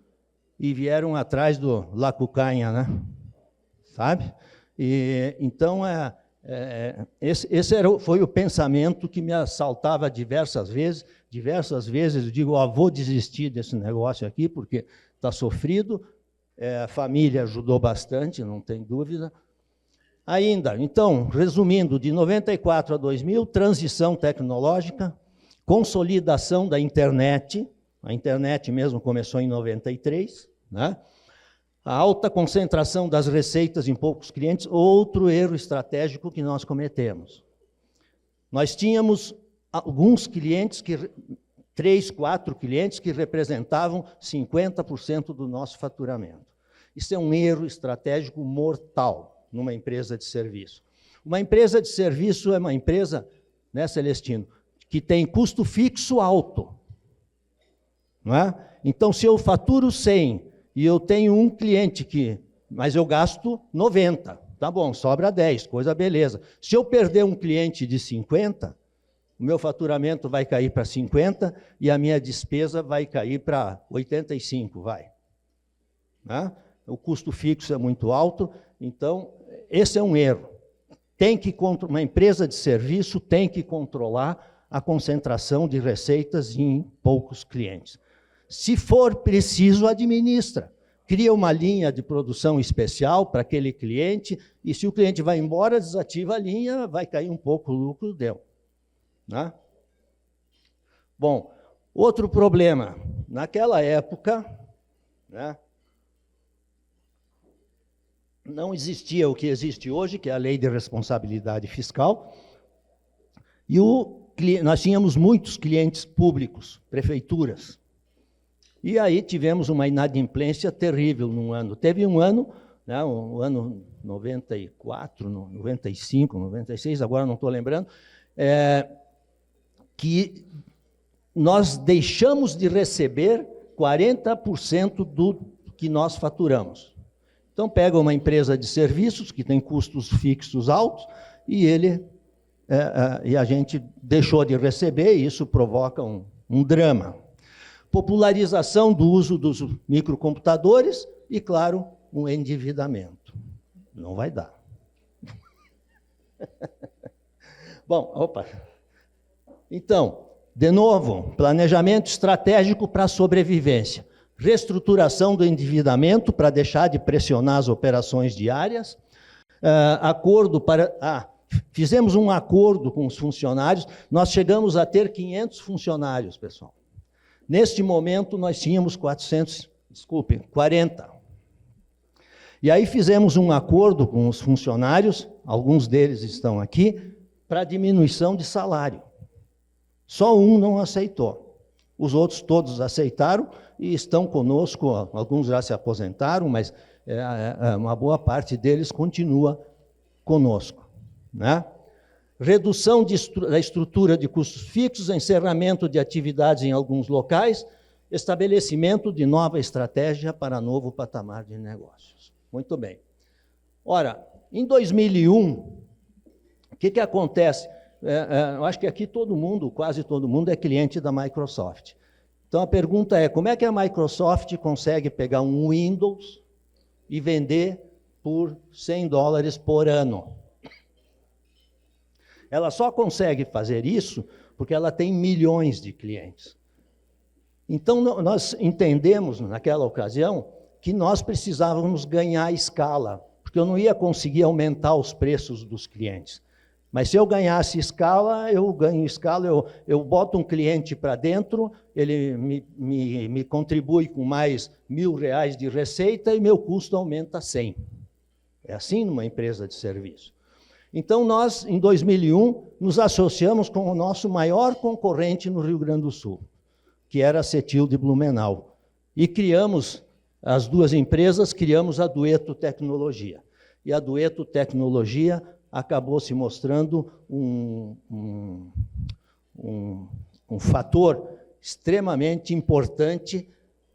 e vieram atrás do Lacucanha, né? Sabe? E, então, esse foi o pensamento que me assaltava diversas vezes. Eu digo, vou desistir desse negócio aqui, porque está sofrido. A família ajudou bastante, não tem dúvida. Ainda, então, resumindo, de 94 a 2000, transição tecnológica, consolidação da internet, A internet mesmo começou em 93, né? A alta concentração das receitas em poucos clientes, outro erro estratégico que nós cometemos. Nós tínhamos alguns clientes, 3, 4 clientes, que representavam 50% do nosso faturamento. Isso é um erro estratégico mortal numa empresa de serviço. Uma empresa de serviço é uma empresa, né, Celestino, que tem custo fixo alto. Não é? Então, se eu faturo 100 e eu tenho um cliente mas eu gasto 90, tá bom, sobra 10, coisa beleza. Se eu perder um cliente de 50, o meu faturamento vai cair para 50 e a minha despesa vai cair para 85, vai. Né? O custo fixo é muito alto, então esse é um erro. Uma empresa de serviço tem que controlar a concentração de receitas em poucos clientes. Se for preciso, administra. Cria uma linha de produção especial para aquele cliente, e se o cliente vai embora, desativa a linha, vai cair um pouco o lucro, deu. Né? Bom, outro problema. Naquela época, né, não existia o que existe hoje, que é a Lei de Responsabilidade Fiscal, e nós tínhamos muitos clientes públicos, prefeituras. E aí tivemos uma inadimplência terrível num ano. Teve um ano, né, o ano 94, 95, 96, agora não estou lembrando, que nós deixamos de receber 40% do que nós faturamos. Então, pega uma empresa de serviços que tem custos fixos altos e a gente deixou de receber, e isso provoca um drama. Popularização do uso dos microcomputadores e, claro, um endividamento. Não vai dar. Bom, opa. Então, de novo, planejamento estratégico para a sobrevivência. Reestruturação do endividamento para deixar de pressionar as operações diárias. Fizemos um acordo com os funcionários. Nós chegamos a ter 500 funcionários, pessoal. Neste momento, nós tínhamos 40. E aí fizemos um acordo com os funcionários, alguns deles estão aqui, para diminuição de salário. Só um não aceitou. Os outros todos aceitaram e estão conosco, alguns já se aposentaram, mas uma boa parte deles continua conosco. Né? Redução da estrutura de custos fixos, encerramento de atividades em alguns locais, estabelecimento de nova estratégia para novo patamar de negócios. Muito bem. Ora, em 2001, o que acontece? Eu acho que aqui quase todo mundo é cliente da Microsoft. Então a pergunta é, como é que a Microsoft consegue pegar um Windows e vender por $100 por ano? Ela só consegue fazer isso porque ela tem milhões de clientes. Então, nós entendemos, naquela ocasião, que nós precisávamos ganhar escala, porque eu não ia conseguir aumentar os preços dos clientes. Mas se eu ganhasse escala, eu ganho escala, eu boto um cliente para dentro, ele me contribui com mais R$1.000 de receita e meu custo aumenta 100. É assim numa empresa de serviço. Então, nós, em 2001, nos associamos com o nosso maior concorrente no Rio Grande do Sul, que era a Cetil de Blumenau. E criamos, as duas empresas, criamos a Dueto Tecnologia. E a Dueto Tecnologia acabou se mostrando um fator extremamente importante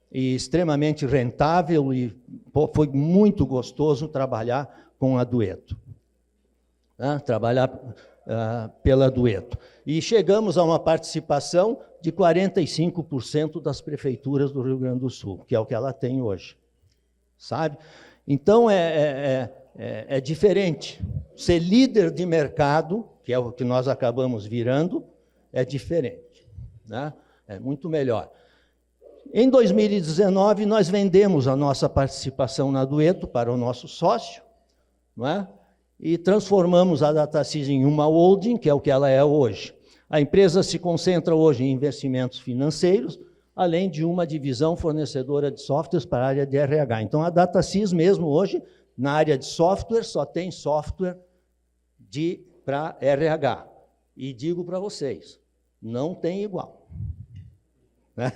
e extremamente rentável, e foi muito gostoso trabalhar com a Dueto. Trabalhar pela Dueto. E chegamos a uma participação de 45% das prefeituras do Rio Grande do Sul, que é o que ela tem hoje. Sabe? Então, é diferente. Ser líder de mercado, que é o que nós acabamos virando, é diferente. Né? É muito melhor. Em 2019, nós vendemos a nossa participação na Dueto para o nosso sócio, não é? E transformamos a DataSys em uma holding, que é o que ela é hoje. A empresa se concentra hoje em investimentos financeiros, além de uma divisão fornecedora de softwares para a área de RH. Então, a DataSys mesmo hoje, na área de software, só tem software para RH. E digo para vocês, não tem igual. Né?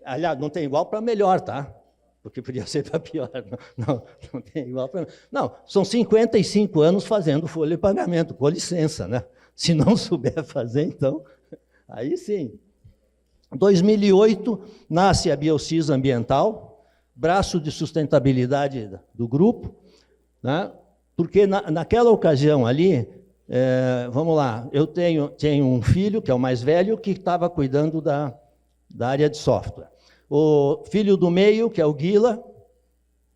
Aliás, não tem igual para melhor, tá? Porque podia ser para pior. Não tem igual para... Não, são 55 anos fazendo folha de pagamento, com licença, né? Se não souber fazer, então, aí sim. Em 2008, nasce a Biosys Ambiental, braço de sustentabilidade do grupo, né? Porque naquela ocasião ali, vamos lá, eu tenho um filho, que é o mais velho, que estava cuidando da área de software. O filho do meio, que é o Guila,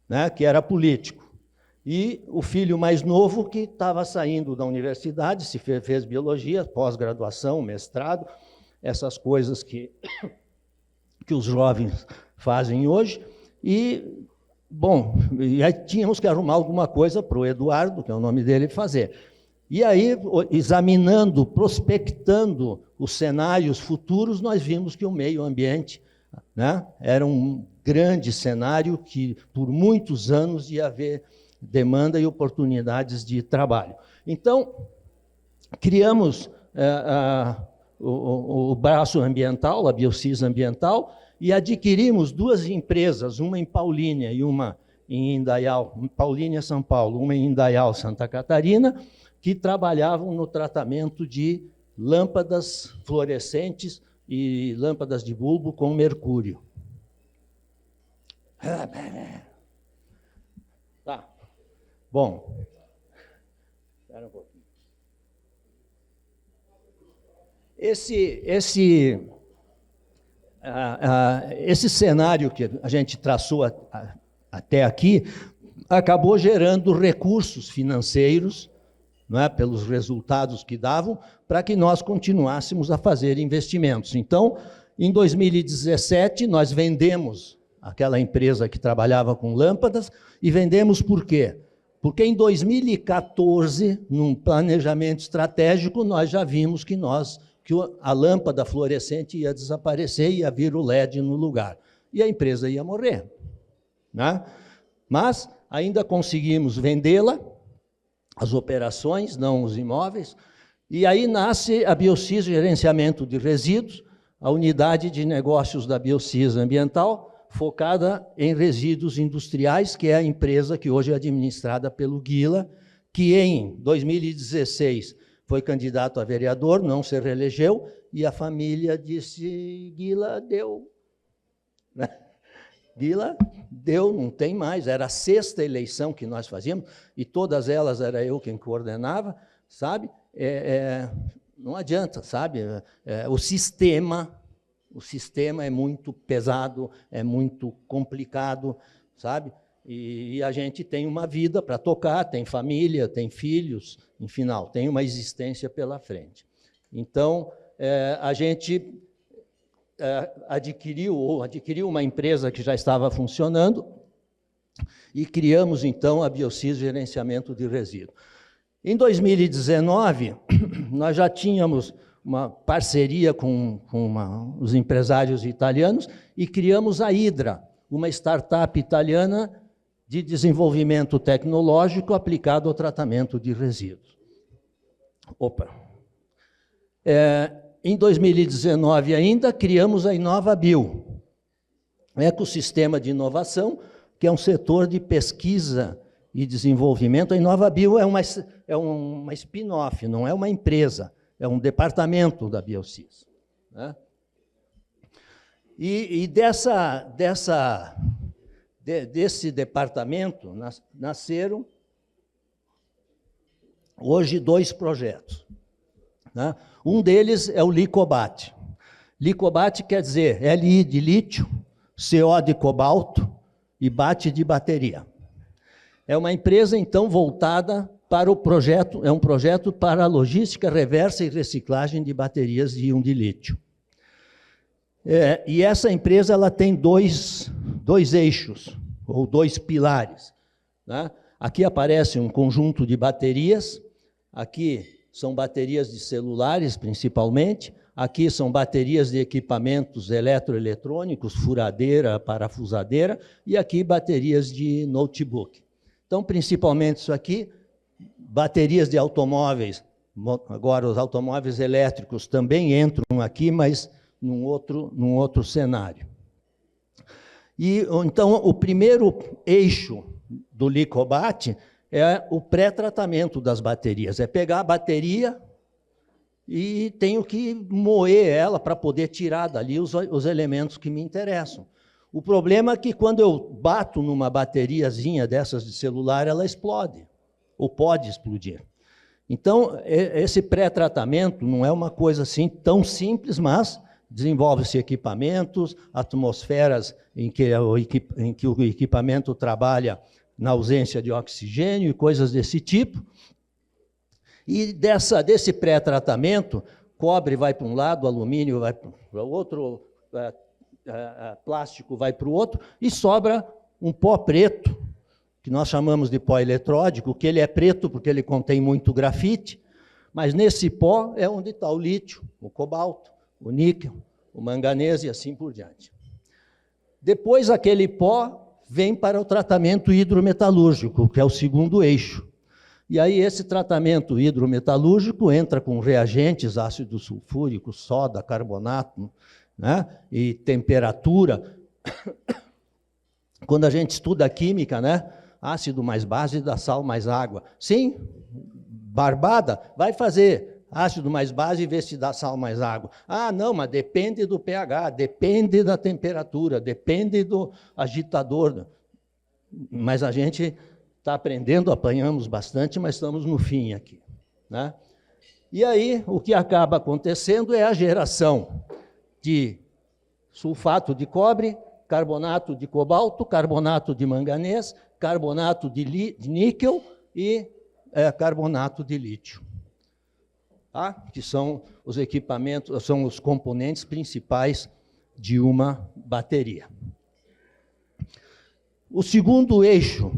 né, que era político. E o filho mais novo, que estava saindo da universidade, fez biologia, pós-graduação, mestrado, essas coisas que os jovens fazem hoje. E, bom, e aí tínhamos que arrumar alguma coisa para o Eduardo, que é o nome dele, fazer. E aí, examinando, prospectando os cenários futuros, nós vimos que o meio ambiente, né, era um grande cenário que, por muitos anos, ia haver demanda e oportunidades de trabalho. Então, criamos o braço ambiental, a Biosys Ambiental, e adquirimos duas empresas, uma em Paulínia e uma em Indaial, Paulínia, São Paulo, uma em Indaial, Santa Catarina, que trabalhavam no tratamento de lâmpadas fluorescentes e lâmpadas de bulbo com mercúrio. Tá. Bom. Espera um pouquinho. Esse cenário que a gente traçou até aqui acabou gerando recursos financeiros, não é, pelos resultados que davam, para que nós continuássemos a fazer investimentos. Então, em 2017, nós vendemos aquela empresa que trabalhava com lâmpadas, e vendemos por quê? Porque em 2014, num planejamento estratégico, nós já vimos que a lâmpada fluorescente ia desaparecer e ia vir o LED no lugar. E a empresa ia morrer. Né? Mas ainda conseguimos vendê-la, as operações, não os imóveis, e aí nasce a Biosys Gerenciamento de Resíduos, a unidade de negócios da Biosys Ambiental, focada em resíduos industriais, que é a empresa que hoje é administrada pelo Guila, que em 2016 foi candidato a vereador, não se reelegeu, e a família disse, Guila deu. Guila deu, não tem mais, era a 6ª eleição que nós fazíamos, e todas elas era eu quem coordenava, sabe? Não adianta, sabe? O sistema é muito pesado, é muito complicado, sabe? E a gente tem uma vida para tocar, tem família, tem filhos, enfim, tem uma existência pela frente. Então, a gente adquiriu uma empresa que já estava funcionando e criamos, então, a Biosys Gerenciamento de Resíduos. Em 2019, nós já tínhamos uma parceria com os empresários italianos e criamos a Hydra, uma startup italiana de desenvolvimento tecnológico aplicado ao tratamento de resíduos. Em 2019 ainda, criamos a InovaBio, ecossistema de inovação, que é um setor de pesquisa e desenvolvimento. A InovaBio é uma spin-off, não é uma empresa, é um departamento da Biosys. Né? E desse departamento nasceram hoje 2 projetos. Né? Um deles é o Licobat. Licobat quer dizer Li de lítio, CO de cobalto e BAT de bateria. É uma empresa, então, voltada para o projeto, é um projeto para a logística reversa e reciclagem de baterias de íon de lítio. E essa empresa ela tem dois eixos, ou 2 pilares. Né? Aqui aparece um conjunto de baterias, aqui são baterias de celulares, principalmente. Aqui são baterias de equipamentos eletroeletrônicos, furadeira, parafusadeira, e aqui baterias de notebook. Então, principalmente isso aqui, baterias de automóveis. Agora, os automóveis elétricos também entram aqui, mas num outro cenário. E, então, o primeiro eixo do Licobat é o pré-tratamento das baterias. É pegar a bateria e tenho que moer ela para poder tirar dali os elementos que me interessam. O problema é que quando eu bato numa bateriazinha dessas de celular, ela explode, ou pode explodir. Então, esse pré-tratamento não é uma coisa assim tão simples, mas desenvolve-se equipamentos, atmosferas em que o equipamento trabalha na ausência de oxigênio e coisas desse tipo. E desse pré-tratamento, cobre vai para um lado, alumínio vai para o outro, plástico vai para o outro, e sobra um pó preto, que nós chamamos de pó eletródico, que ele é preto porque ele contém muito grafite, mas nesse pó é onde está o lítio, o cobalto, o níquel, o manganês e assim por diante. Depois, aquele pó vem para o tratamento hidrometalúrgico, que é o segundo eixo. E aí esse tratamento hidrometalúrgico entra com reagentes, ácido sulfúrico, soda, carbonato, né? E temperatura. Quando a gente estuda química, né? Ácido mais base dá sal mais água. Sim, barbada, vai fazer ácido mais base e ver se dá sal mais água. Ah, não, mas depende do pH, depende da temperatura, depende do agitador. Mas a gente está aprendendo, apanhamos bastante, mas estamos no fim aqui, né? E aí, o que acaba acontecendo é a geração de sulfato de cobre, carbonato de cobalto, carbonato de manganês, carbonato de níquel e carbonato de lítio. Tá? Que são os equipamentos, são os componentes principais de uma bateria. O segundo eixo,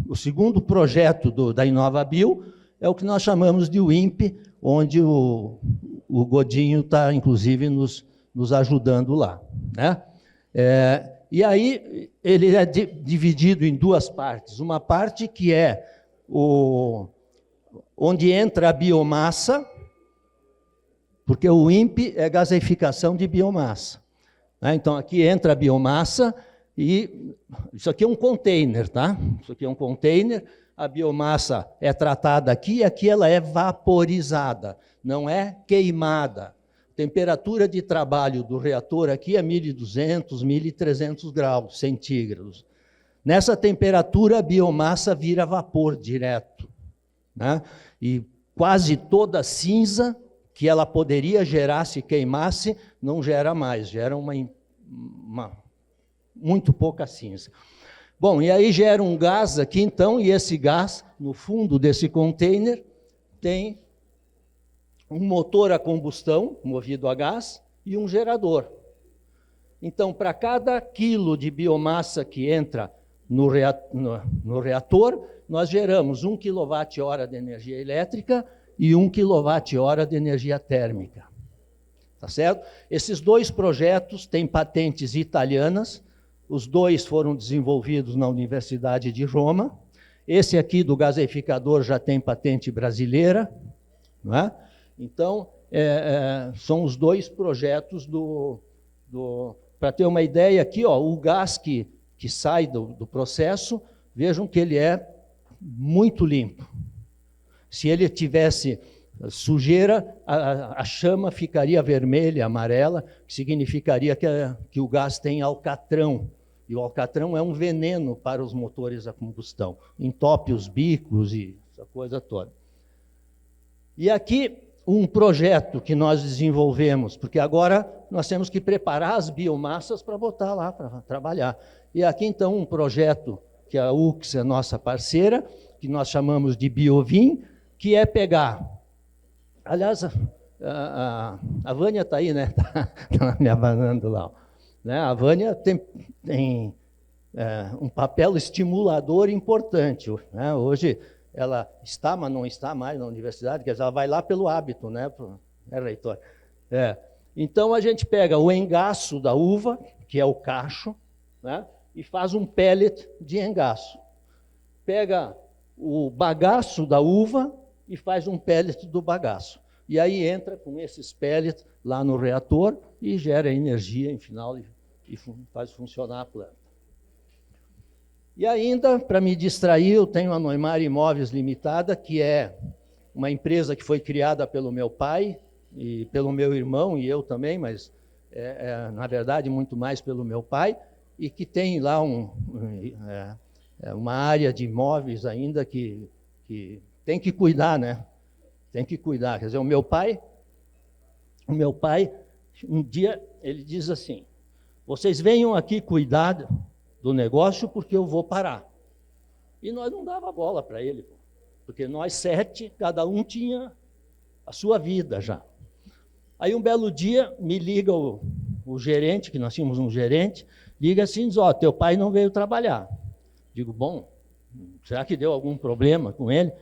o segundo projeto da InovaBio é o que nós chamamos de WIMP, onde o Godinho está, inclusive, nos ajudando lá, né? E aí ele é dividido em duas partes. Uma parte que é onde entra a biomassa, porque o WIMP é gaseificação de biomassa, né? Então, aqui entra a biomassa e isso aqui é um container, tá? Isso aqui é um container, a biomassa é tratada aqui e aqui ela é vaporizada, não é queimada. Temperatura de trabalho do reator aqui é 1.200, 1.300 graus centígrados. Nessa temperatura, a biomassa vira vapor direto, né? E quase toda cinza que ela poderia gerar se queimasse, não gera mais, gera muito pouca cinza. Bom, e aí gera um gás aqui, então, e esse gás, no fundo desse container, tem um motor a combustão, movido a gás, e um gerador. Então, para cada quilo de biomassa que entra no reator, nós geramos 1 kWh de energia elétrica e 1 kWh de energia térmica. Tá certo? Esses dois projetos têm patentes italianas, os dois foram desenvolvidos na Universidade de Roma. Esse aqui do gaseificador já tem patente brasileira, não é? Então, são os dois projetos para ter uma ideia aqui, ó, o gás que sai do processo, vejam que ele é muito limpo. Se ele tivesse sujeira, a chama ficaria vermelha, amarela, que significaria que o gás tem alcatrão. E o alcatrão é um veneno para os motores a combustão. Entope os bicos e essa coisa toda. E aqui um projeto que nós desenvolvemos, porque agora nós temos que preparar as biomassas para botar lá, para trabalhar. E aqui, então, um projeto que a UX é nossa parceira, que nós chamamos de Biovin, que é pegar... Aliás, a Vânia está aí, né? Está me abanando lá. Né? A Vânia tem um papel estimulador importante, né? Hoje ela está, mas não está mais na universidade, quer dizer, ela vai lá pelo hábito, né, reitor? Então, a gente pega o engaço da uva, que é o cacho, né, e faz um pellet de engaço. Pega o bagaço da uva e faz um pellet do bagaço. E aí entra com esses pellets lá no reator e gera energia, em final, e faz funcionar a planta. E ainda, para me distrair, eu tenho a Neumar Imóveis Limitada, que é uma empresa que foi criada pelo meu pai e pelo meu irmão, e eu também, mas, na verdade, muito mais pelo meu pai, e que tem lá uma área de imóveis ainda que tem que cuidar, né? Tem que cuidar. Quer dizer, o meu pai, um dia, ele diz assim, vocês venham aqui cuidar do negócio porque eu vou parar. E nós não dava bola para ele, porque nós 7, cada um tinha a sua vida já. Aí um belo dia me liga o gerente, que nós tínhamos um gerente, liga assim, diz, teu pai não veio trabalhar. Digo, bom, será que deu algum problema com ele?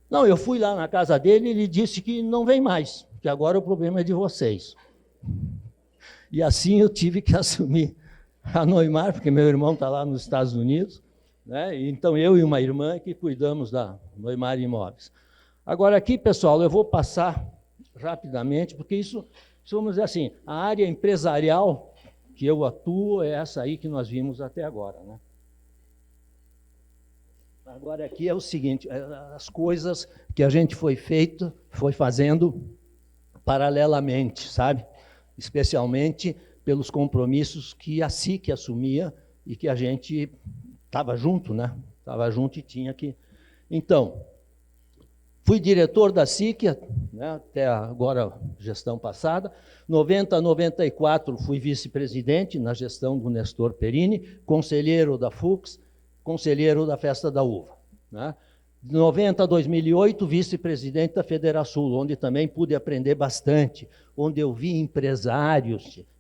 Não, eu fui lá na casa dele e ele disse que não vem mais, que agora o problema é de vocês. E assim eu tive que assumir a Neumar, porque meu irmão está lá nos Estados Unidos, né? Então eu e uma irmã que cuidamos da Neumar Imóveis. Agora aqui, pessoal, eu vou passar rapidamente, porque isso, vamos dizer assim, a área empresarial que eu atuo é essa aí que nós vimos até agora, né? Agora aqui é o seguinte, as coisas que a gente foi fazendo paralelamente, sabe? Especialmente pelos compromissos que a SIC assumia e que a gente estava junto, né? Estava junto e tinha que... Então, fui diretor da SIC, né, até agora, gestão passada. 90 a 94 fui vice-presidente na gestão do Nestor Perini, conselheiro da FUCS, conselheiro da Festa da Uva, né? De 90 a 2008, vice-presidente da Federação, onde também pude aprender bastante, onde eu vi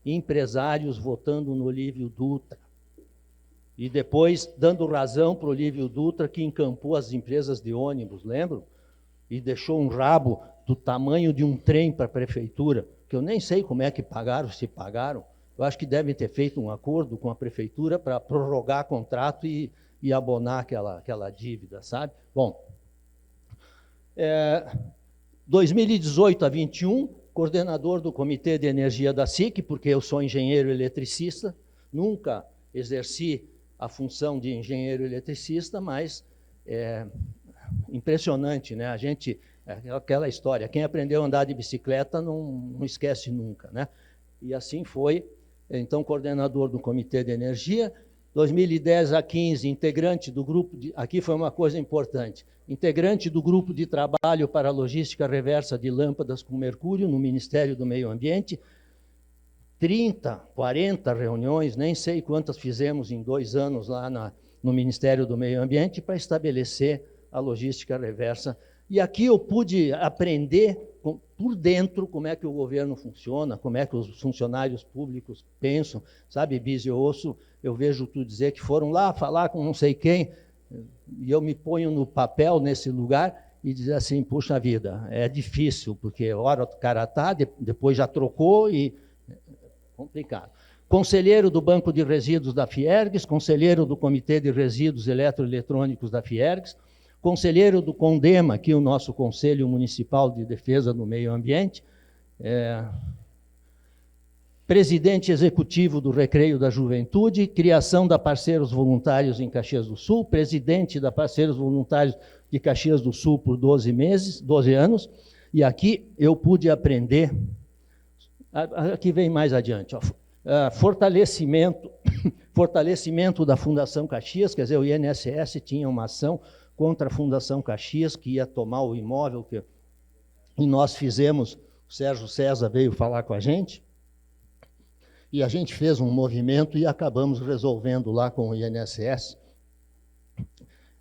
empresários votando no Olívio Dutra, e depois dando razão para o Olívio Dutra, que encampou as empresas de ônibus, lembram? E deixou um rabo do tamanho de um trem para a prefeitura, que eu nem sei como é que pagaram, se pagaram. Eu acho que devem ter feito um acordo com a prefeitura para prorrogar contrato e abonar aquela dívida, sabe? Bom, 2018 a 21, coordenador do Comitê de Energia da SIC, porque eu sou engenheiro eletricista, nunca exerci a função de engenheiro eletricista, mas impressionante, né? A gente, aquela história, quem aprendeu a andar de bicicleta não esquece nunca, né? E assim foi, então, coordenador do Comitê de Energia. 2010 a 15, integrante do grupo, aqui foi uma coisa importante, integrante do grupo de trabalho para a logística reversa de lâmpadas com mercúrio no Ministério do Meio Ambiente, 30, 40 reuniões, nem sei quantas fizemos em 2 anos lá no Ministério do Meio Ambiente para estabelecer a logística reversa. E aqui eu pude aprender por dentro como é que o governo funciona, como é que os funcionários públicos pensam, sabe, Bis, eu vejo tu dizer que foram lá falar com não sei quem, e eu me ponho no papel nesse lugar e dizer assim, puxa vida, é difícil, porque hora o cara está, depois já trocou e é complicado. Conselheiro do Banco de Resíduos da Fiergs, conselheiro do Comitê de Resíduos Eletroeletrônicos da Fiergs, conselheiro do CONDEMA, aqui o nosso Conselho Municipal de Defesa do Meio Ambiente, presidente executivo do Recreio da Juventude, criação da Parceiros Voluntários em Caxias do Sul, presidente da Parceiros Voluntários de Caxias do Sul por 12 anos, e aqui eu pude aprender, aqui vem mais adiante, ó, fortalecimento da Fundação Caxias, quer dizer, o INSS tinha uma ação contra a Fundação Caxias, que ia tomar o imóvel, e nós fizemos, o Sérgio César veio falar com a gente, e a gente fez um movimento e acabamos resolvendo lá com o INSS.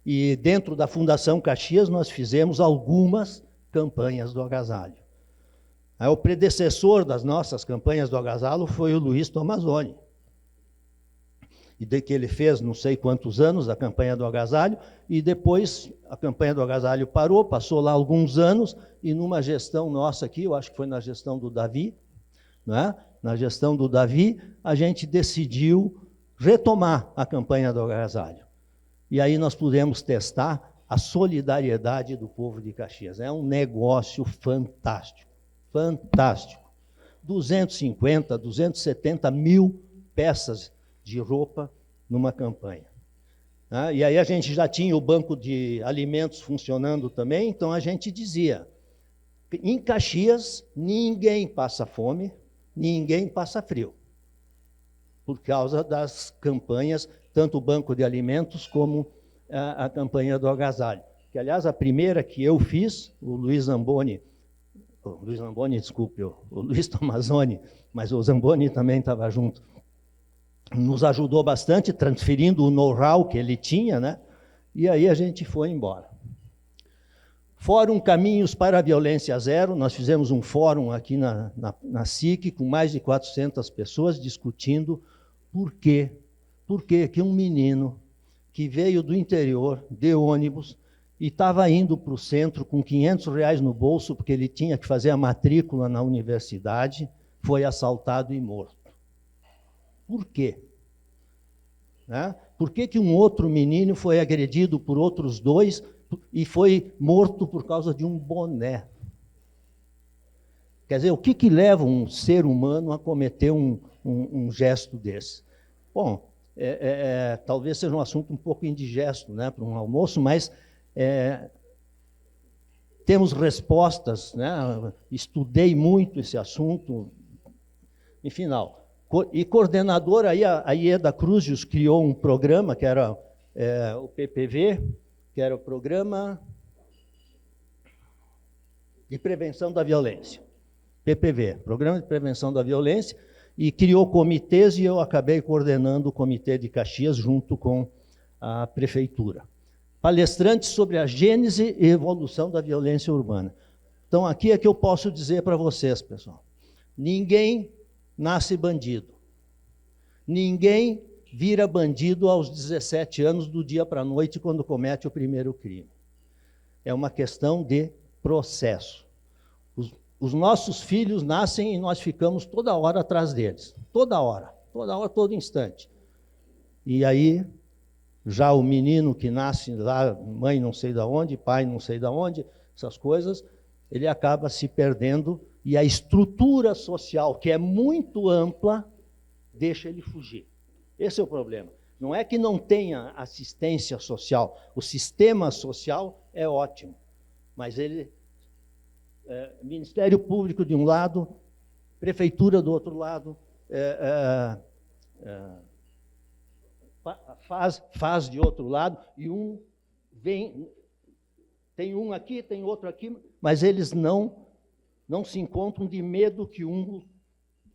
E dentro da Fundação Caxias nós fizemos algumas campanhas do agasalho. Aí, o predecessor das nossas campanhas do agasalho foi o Luiz Tomazoni. e de que ele fez não sei quantos anos, a campanha do agasalho, e depois a campanha do agasalho parou, passou lá alguns anos, e numa gestão nossa aqui, eu acho que foi na gestão do Davi, né? Na gestão do Davi, a gente decidiu retomar a campanha do agasalho. E aí nós pudemos testar a solidariedade do povo de Caxias. É um negócio fantástico, fantástico. 250, 270 mil peças de roupa numa campanha. E aí a gente já tinha o banco de alimentos funcionando também, então a gente dizia, em Caxias ninguém passa fome, ninguém passa frio, por causa das campanhas, tanto o banco de alimentos como a campanha do agasalho. Que, aliás, a primeira que eu fiz, o Luiz Tomazoni, mas o Zamboni também estava junto, nos ajudou bastante, transferindo o know-how que ele tinha, né? E aí a gente foi embora. Fórum Caminhos para a Violência Zero, nós fizemos um fórum aqui na SIC, com mais de 400 pessoas discutindo por que que um menino que veio do interior, de ônibus, e estava indo para o centro com R$500 no bolso, porque ele tinha que fazer a matrícula na universidade, foi assaltado e morto. Por quê? Né? Por que um outro menino foi agredido por outros dois e foi morto por causa de um boné? Quer dizer, o que leva um ser humano a cometer um gesto desse? Bom, talvez seja um assunto um pouco indigesto, né, para um almoço, mas temos respostas, né? Estudei muito esse assunto, enfim, não. E coordenador, aí a Ieda Cruzius criou um programa, que era o PPV, que era o Programa de Prevenção da Violência. PPV, Programa de Prevenção da Violência, e criou comitês, e eu acabei coordenando o Comitê de Caxias junto com a Prefeitura. Palestrantes sobre a gênese e evolução da violência urbana. Então, aqui é que eu posso dizer para vocês, pessoal. Ninguém nasce bandido. Ninguém vira bandido aos 17 anos, do dia para a noite, quando comete o primeiro crime. É uma questão de processo. Os nossos filhos nascem e nós ficamos toda hora atrás deles. Toda hora, todo instante. E aí, já o menino que nasce lá, mãe não sei de onde, pai não sei de onde, essas coisas, ele acaba se perdendo, e a estrutura social, que é muito ampla, deixa ele fugir. Esse é o problema. Não é que não tenha assistência social, o sistema social é ótimo, mas ele, Ministério Público de um lado, Prefeitura do outro lado, faz de outro lado, e tem um aqui, tem outro aqui, mas eles não se encontram, de medo que um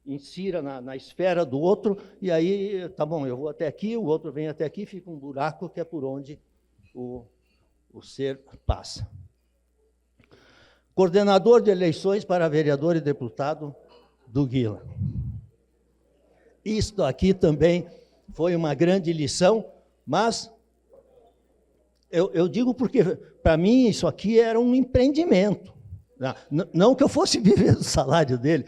insira na esfera do outro, e aí, tá bom, eu vou até aqui, o outro vem até aqui, fica um buraco que é por onde o ser passa. Coordenador de eleições para vereador e deputado do Guila. Isto aqui também foi uma grande lição, mas eu digo porque, para mim, isso aqui era um empreendimento. Não que eu fosse viver do salário dele,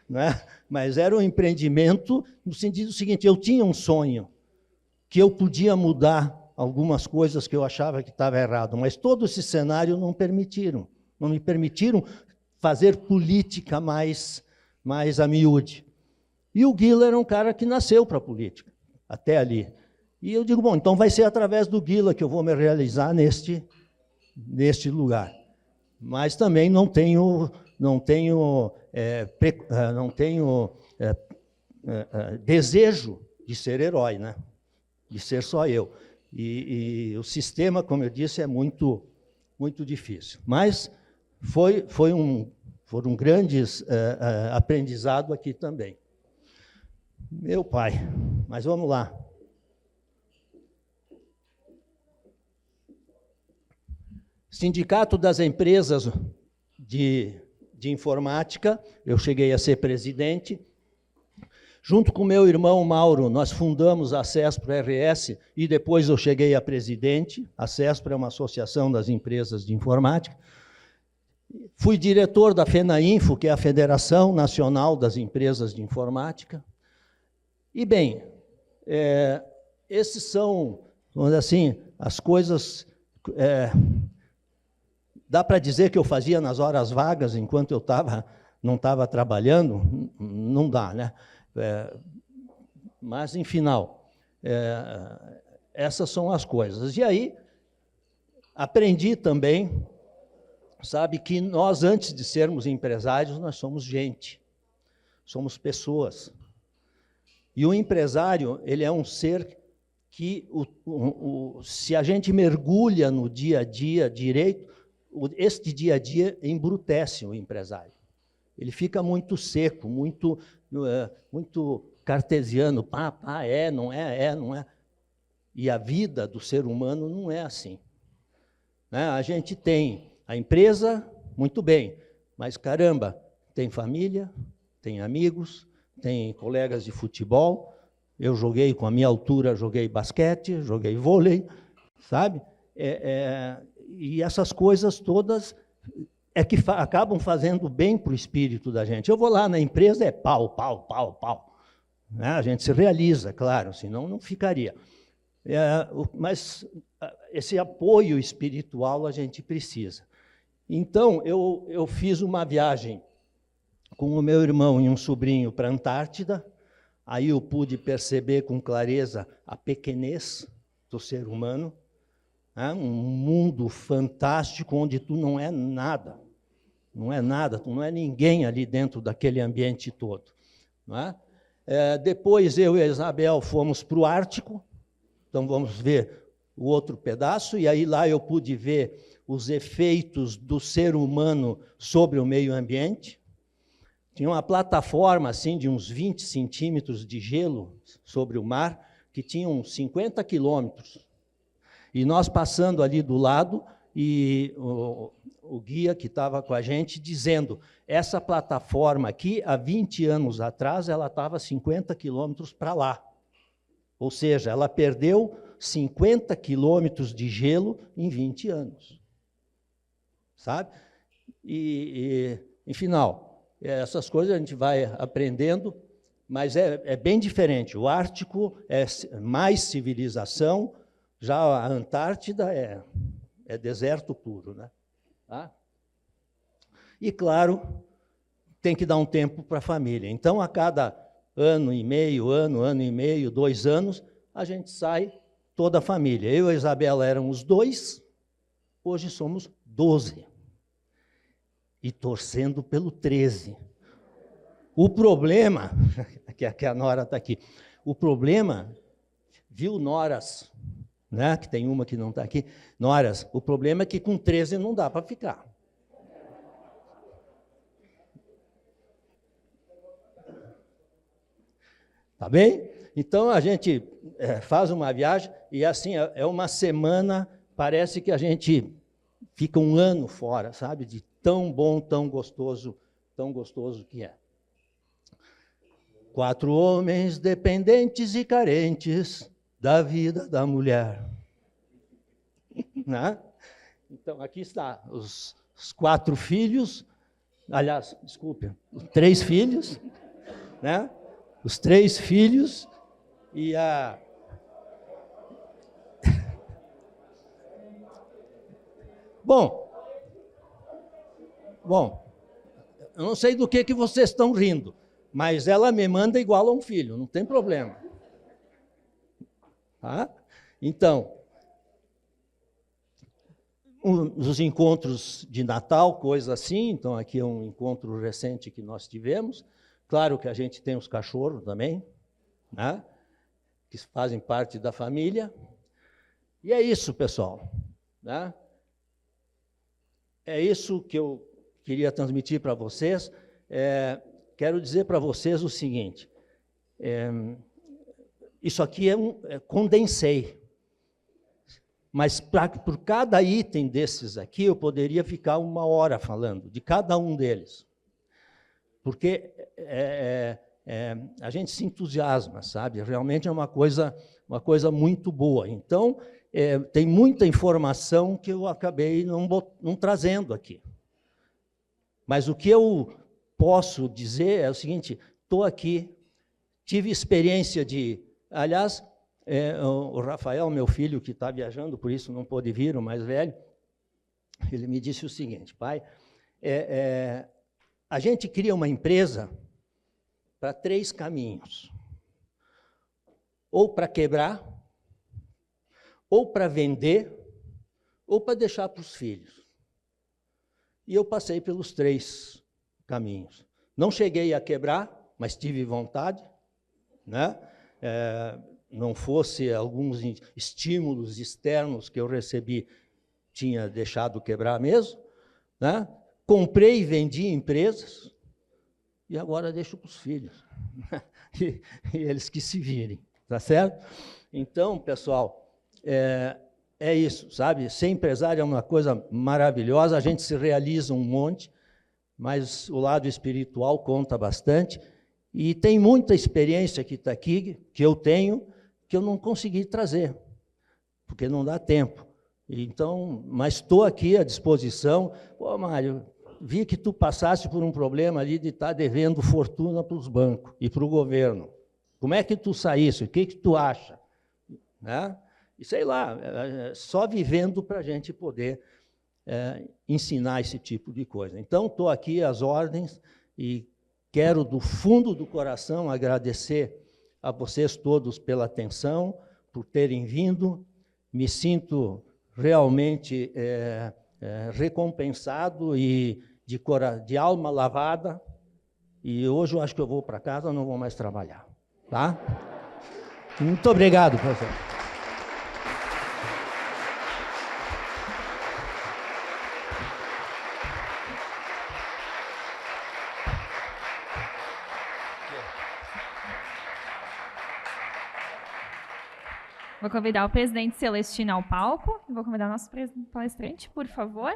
né? Mas era um empreendimento no sentido seguinte, eu tinha um sonho, que eu podia mudar algumas coisas que eu achava que estava errado, mas todo esse cenário não me permitiram fazer política mais a miúde. E o Guila era um cara que nasceu para a política, até ali. E eu digo, bom, então vai ser através do Guila que eu vou me realizar neste lugar. Mas também não tenho desejo de ser herói, né? De ser só eu. E o sistema, como eu disse, é muito difícil. Mas foram grandes aprendizados aqui também. Meu pai, mas vamos lá. Sindicato das Empresas de Informática, eu cheguei a ser presidente, Junto com meu irmão Mauro, nós fundamos a CESPRO-RS e depois eu cheguei a presidente. A CESPRO é uma associação das empresas de informática. Fui diretor da FENAINFO, que é a Federação Nacional das Empresas de Informática. E, bem, esses são, vamos dizer assim, as coisas... dá para dizer que eu fazia nas horas vagas, enquanto eu não estava trabalhando? Não dá, né? Mas, em final, essas são as coisas. E aí, aprendi também, sabe, que nós, antes de sermos empresários, nós somos gente, somos pessoas. E o empresário, ele é um ser que, se a gente mergulha no dia a dia direito, este dia a dia embrutece o empresário. Ele fica muito seco, muito cartesiano, não é. E a vida do ser humano não é assim. Né? A gente tem a empresa, muito bem, mas, caramba, tem família, tem amigos, tem colegas de futebol. Eu joguei, com a minha altura, joguei basquete, joguei vôlei, sabe? E essas coisas todas que acabam fazendo bem para o espírito da gente. Eu vou lá na empresa, é pau, pau, pau, pau. Né? A gente se realiza, claro, senão não ficaria. Mas esse apoio espiritual a gente precisa. Então, eu fiz uma viagem com o meu irmão e um sobrinho para a Antártida. Aí eu pude perceber com clareza a pequenez do ser humano. Um mundo fantástico onde tu não é nada. Não é nada, tu não é ninguém ali dentro daquele ambiente todo. Não é? Depois eu e a Isabel fomos para o Ártico, então vamos ver o outro pedaço, e aí lá eu pude ver os efeitos do ser humano sobre o meio ambiente. Tinha uma plataforma assim, de uns 20 centímetros de gelo sobre o mar, que tinha uns 50 quilômetros. E nós passando ali do lado, e o guia que estava com a gente dizendo, essa plataforma aqui, há 20 anos atrás, ela estava 50 quilômetros para lá. Ou seja, ela perdeu 50 quilômetros de gelo em 20 anos. Sabe? Em final, essas coisas a gente vai aprendendo, mas é bem diferente. O Ártico é mais civilização, já a Antártida é deserto puro, né? Tá? E, claro, tem que dar um tempo para a família. Então, a cada ano e meio, 2 anos, a gente sai toda a família. Eu e a Isabela éramos 2, hoje somos 12. E torcendo pelo 13. O problema, que a Nora está aqui, o problema, viu, Noras, né, que tem uma que não está aqui, Noras, o problema é que com 13 não dá para ficar. Tá bem? Então, a gente faz uma viagem e, assim, é uma semana, parece que a gente fica um ano fora, sabe? De tão bom, tão gostoso que é. 4 homens dependentes e carentes da vida da mulher. Né? Então, aqui está os 4 filhos, aliás, desculpe, 3 filhos, né? Os 3 filhos e a... Bom, eu não sei do que vocês estão rindo, mas ela me manda igual a um filho, não tem problema. Tá? Então, os encontros de Natal, coisa assim, então aqui é um encontro recente que nós tivemos. Claro que a gente tem os cachorros também, né? Que fazem parte da família. E é isso, pessoal. Né? É isso que eu queria transmitir para vocês. Quero dizer para vocês o seguinte, isso aqui condensei, mas por cada item desses aqui eu poderia ficar 1 hora falando, de cada um deles. Porque a gente se entusiasma, sabe? Realmente é uma coisa muito boa. Então, tem muita informação que eu acabei não trazendo aqui. Mas o que eu posso dizer é o seguinte: estou aqui, tive experiência de... Aliás, o Rafael, meu filho, que está viajando, por isso não pôde vir, o mais velho, ele me disse o seguinte: pai, a gente cria uma empresa para 3 caminhos. Ou para quebrar, ou para vender, ou para deixar para os filhos. E eu passei pelos 3 caminhos. Não cheguei a quebrar, mas tive vontade, né? Não fosse alguns estímulos externos que eu recebi, tinha deixado quebrar mesmo, né? Comprei e vendi empresas, e agora deixo para os filhos. e eles que se virem, tá certo? Então, pessoal, é isso, sabe? Ser empresário é uma coisa maravilhosa, a gente se realiza um monte, mas o lado espiritual conta bastante, e tem muita experiência que está aqui, que eu tenho, que eu não consegui trazer, porque não dá tempo. Então, mas estou aqui à disposição. Pô, Mário, vi que tu passaste por um problema ali de estar devendo fortuna para os bancos e para o governo. Como é que tu saísse? O que tu acha? Né? E sei lá, só vivendo para a gente poder ensinar esse tipo de coisa. Então, estou aqui às ordens e quero, do fundo do coração, agradecer a vocês todos pela atenção, por terem vindo. Me sinto realmente recompensado e de alma lavada. E hoje eu acho que eu vou para casa, não vou mais trabalhar. Tá? Muito obrigado, professor. Vou convidar o presidente Celestino ao palco. Vou convidar o nosso palestrante, por favor.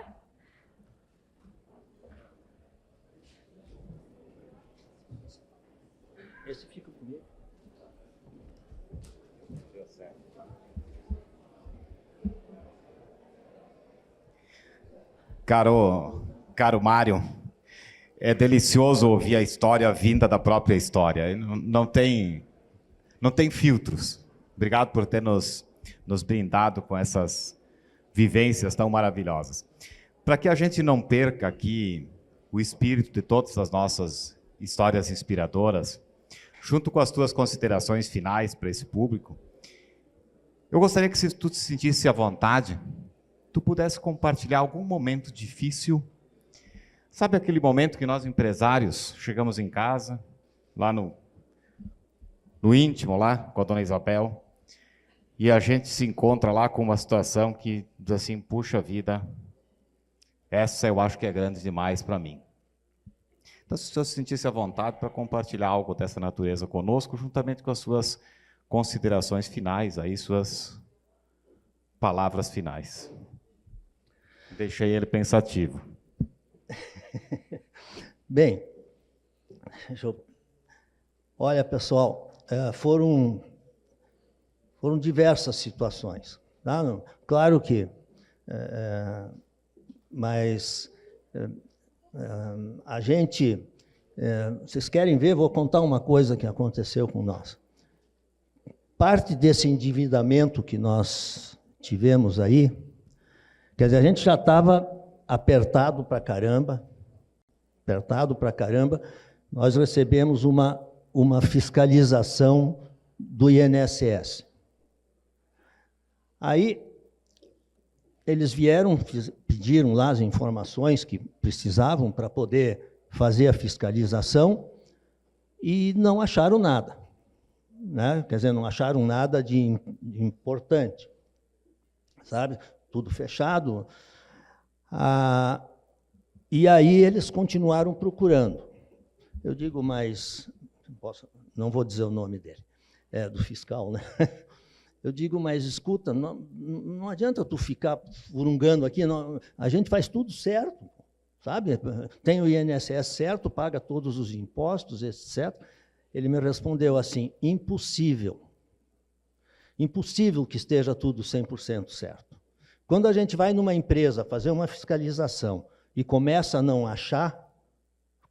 Esse fica comigo. Deu certo. Caro Mário, é delicioso ouvir a história vinda da própria história. Não tem filtros. Obrigado por ter nos brindado com essas vivências tão maravilhosas. Para que a gente não perca aqui o espírito de todas as nossas histórias inspiradoras, junto com as tuas considerações finais para esse público, eu gostaria que, se tu te sentisse à vontade, tu pudesse compartilhar algum momento difícil. Sabe aquele momento que nós, empresários, chegamos em casa, lá no íntimo, lá com a dona Isabel, e a gente se encontra lá com uma situação que diz assim: puxa vida, essa eu acho que é grande demais para mim. Então, se você se sentisse à vontade para compartilhar algo dessa natureza conosco, juntamente com as suas considerações finais, aí, suas palavras finais. Deixei ele pensativo. Bem, olha, pessoal, foram diversas situações. Tá? Claro que, mas a gente, vocês querem ver? Vou contar uma coisa que aconteceu com nós. Parte desse endividamento que nós tivemos aí, quer dizer, a gente já estava apertado para caramba, nós recebemos uma fiscalização do INSS. Aí, eles vieram, pediram lá as informações que precisavam para poder fazer a fiscalização e não acharam nada, né? Quer dizer, não acharam nada de importante, sabe? Tudo fechado. E aí eles continuaram procurando. Eu digo, mas não vou dizer o nome dele, do fiscal, né? Eu digo, mas escuta, não adianta tu ficar furungando aqui, não, a gente faz tudo certo, sabe? Tem o INSS certo, paga todos os impostos, etc. Ele me respondeu assim: impossível. Impossível que esteja tudo 100% certo. Quando a gente vai numa empresa fazer uma fiscalização e começa a não achar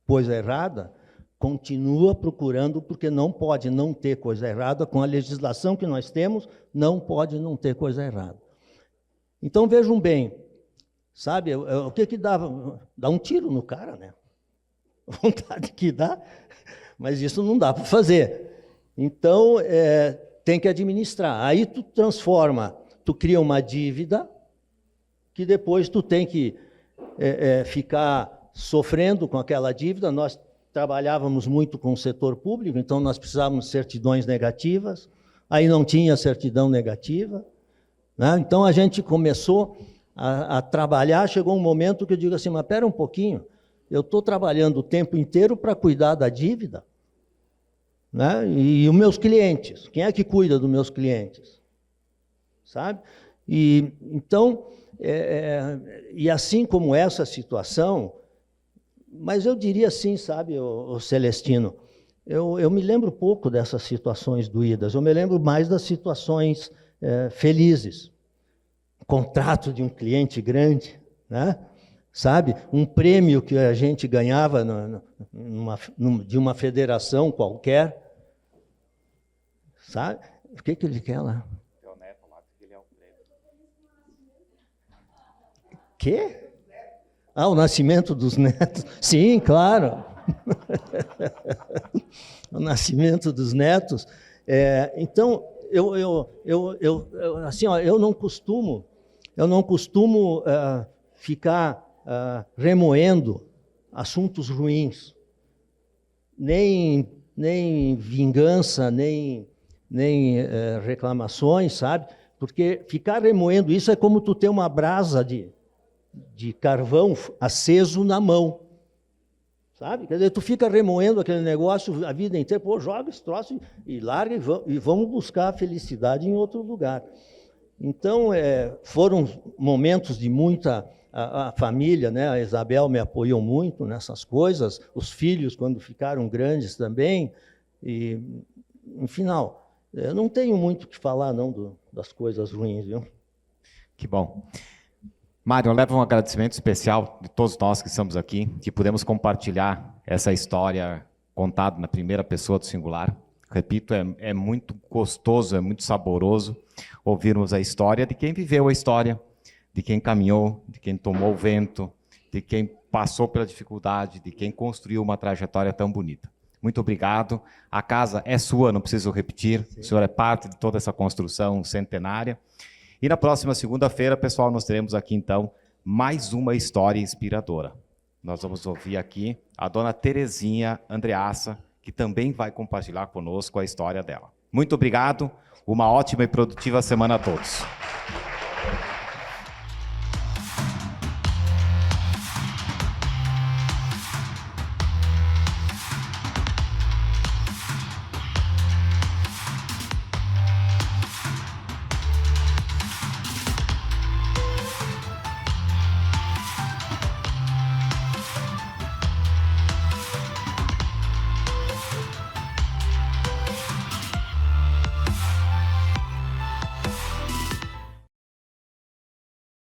coisa errada, continua procurando, porque não pode não ter coisa errada. Com a legislação que nós temos, não pode não ter coisa errada. Então, vejam bem, sabe, o que dá? Dá um tiro no cara, né? Vontade que dá, mas isso não dá para fazer. Então, tem que administrar. Aí tu transforma, tu cria uma dívida que depois tu tem que ficar sofrendo com aquela dívida. Nós trabalhávamos muito com o setor público, então nós precisávamos de certidões negativas, aí não tinha certidão negativa, né? Então a gente começou a trabalhar, chegou um momento que eu digo assim, mas espera um pouquinho, eu estou trabalhando o tempo inteiro para cuidar da dívida, né? E os meus clientes, quem é que cuida dos meus clientes? Sabe? E então, e assim como essa situação, mas eu diria assim, sabe, o Celestino, eu me lembro pouco dessas situações doídas, eu me lembro mais das situações felizes. Contrato de um cliente grande, né? Sabe? Um prêmio que a gente ganhava de uma federação qualquer. Sabe? O que ele quer lá? Teu neto lá, que ele é o prêmio. Quê? Ah, o nascimento dos netos. Sim, claro. O nascimento dos netos. Então, assim, ó, eu não costumo ficar remoendo assuntos ruins, nem vingança, nem reclamações, sabe? Porque ficar remoendo isso é como tu ter uma brasa de carvão aceso na mão, sabe? Quer dizer, tu fica remoendo aquele negócio a vida inteira, pô, joga esse troço e larga e vamos buscar a felicidade em outro lugar. Então, foram momentos de muita... A família, né? A Isabel me apoiou muito nessas coisas, os filhos, quando ficaram grandes também, e, no final, eu não tenho muito o que falar, não, das coisas ruins, viu? Que bom. Mário, leva um agradecimento especial de todos nós que estamos aqui, que pudemos compartilhar essa história contada na primeira pessoa do singular. Repito, é muito gostoso, é muito saboroso ouvirmos a história de quem viveu a história, de quem caminhou, de quem tomou o vento, de quem passou pela dificuldade, de quem construiu uma trajetória tão bonita. Muito obrigado. A casa é sua, não preciso repetir. Sim. O senhor é parte de toda essa construção centenária. E na próxima segunda-feira, pessoal, nós teremos aqui, então, mais uma história inspiradora. Nós vamos ouvir aqui a dona Terezinha Andreassa, que também vai compartilhar conosco a história dela. Muito obrigado. Uma ótima e produtiva semana a todos.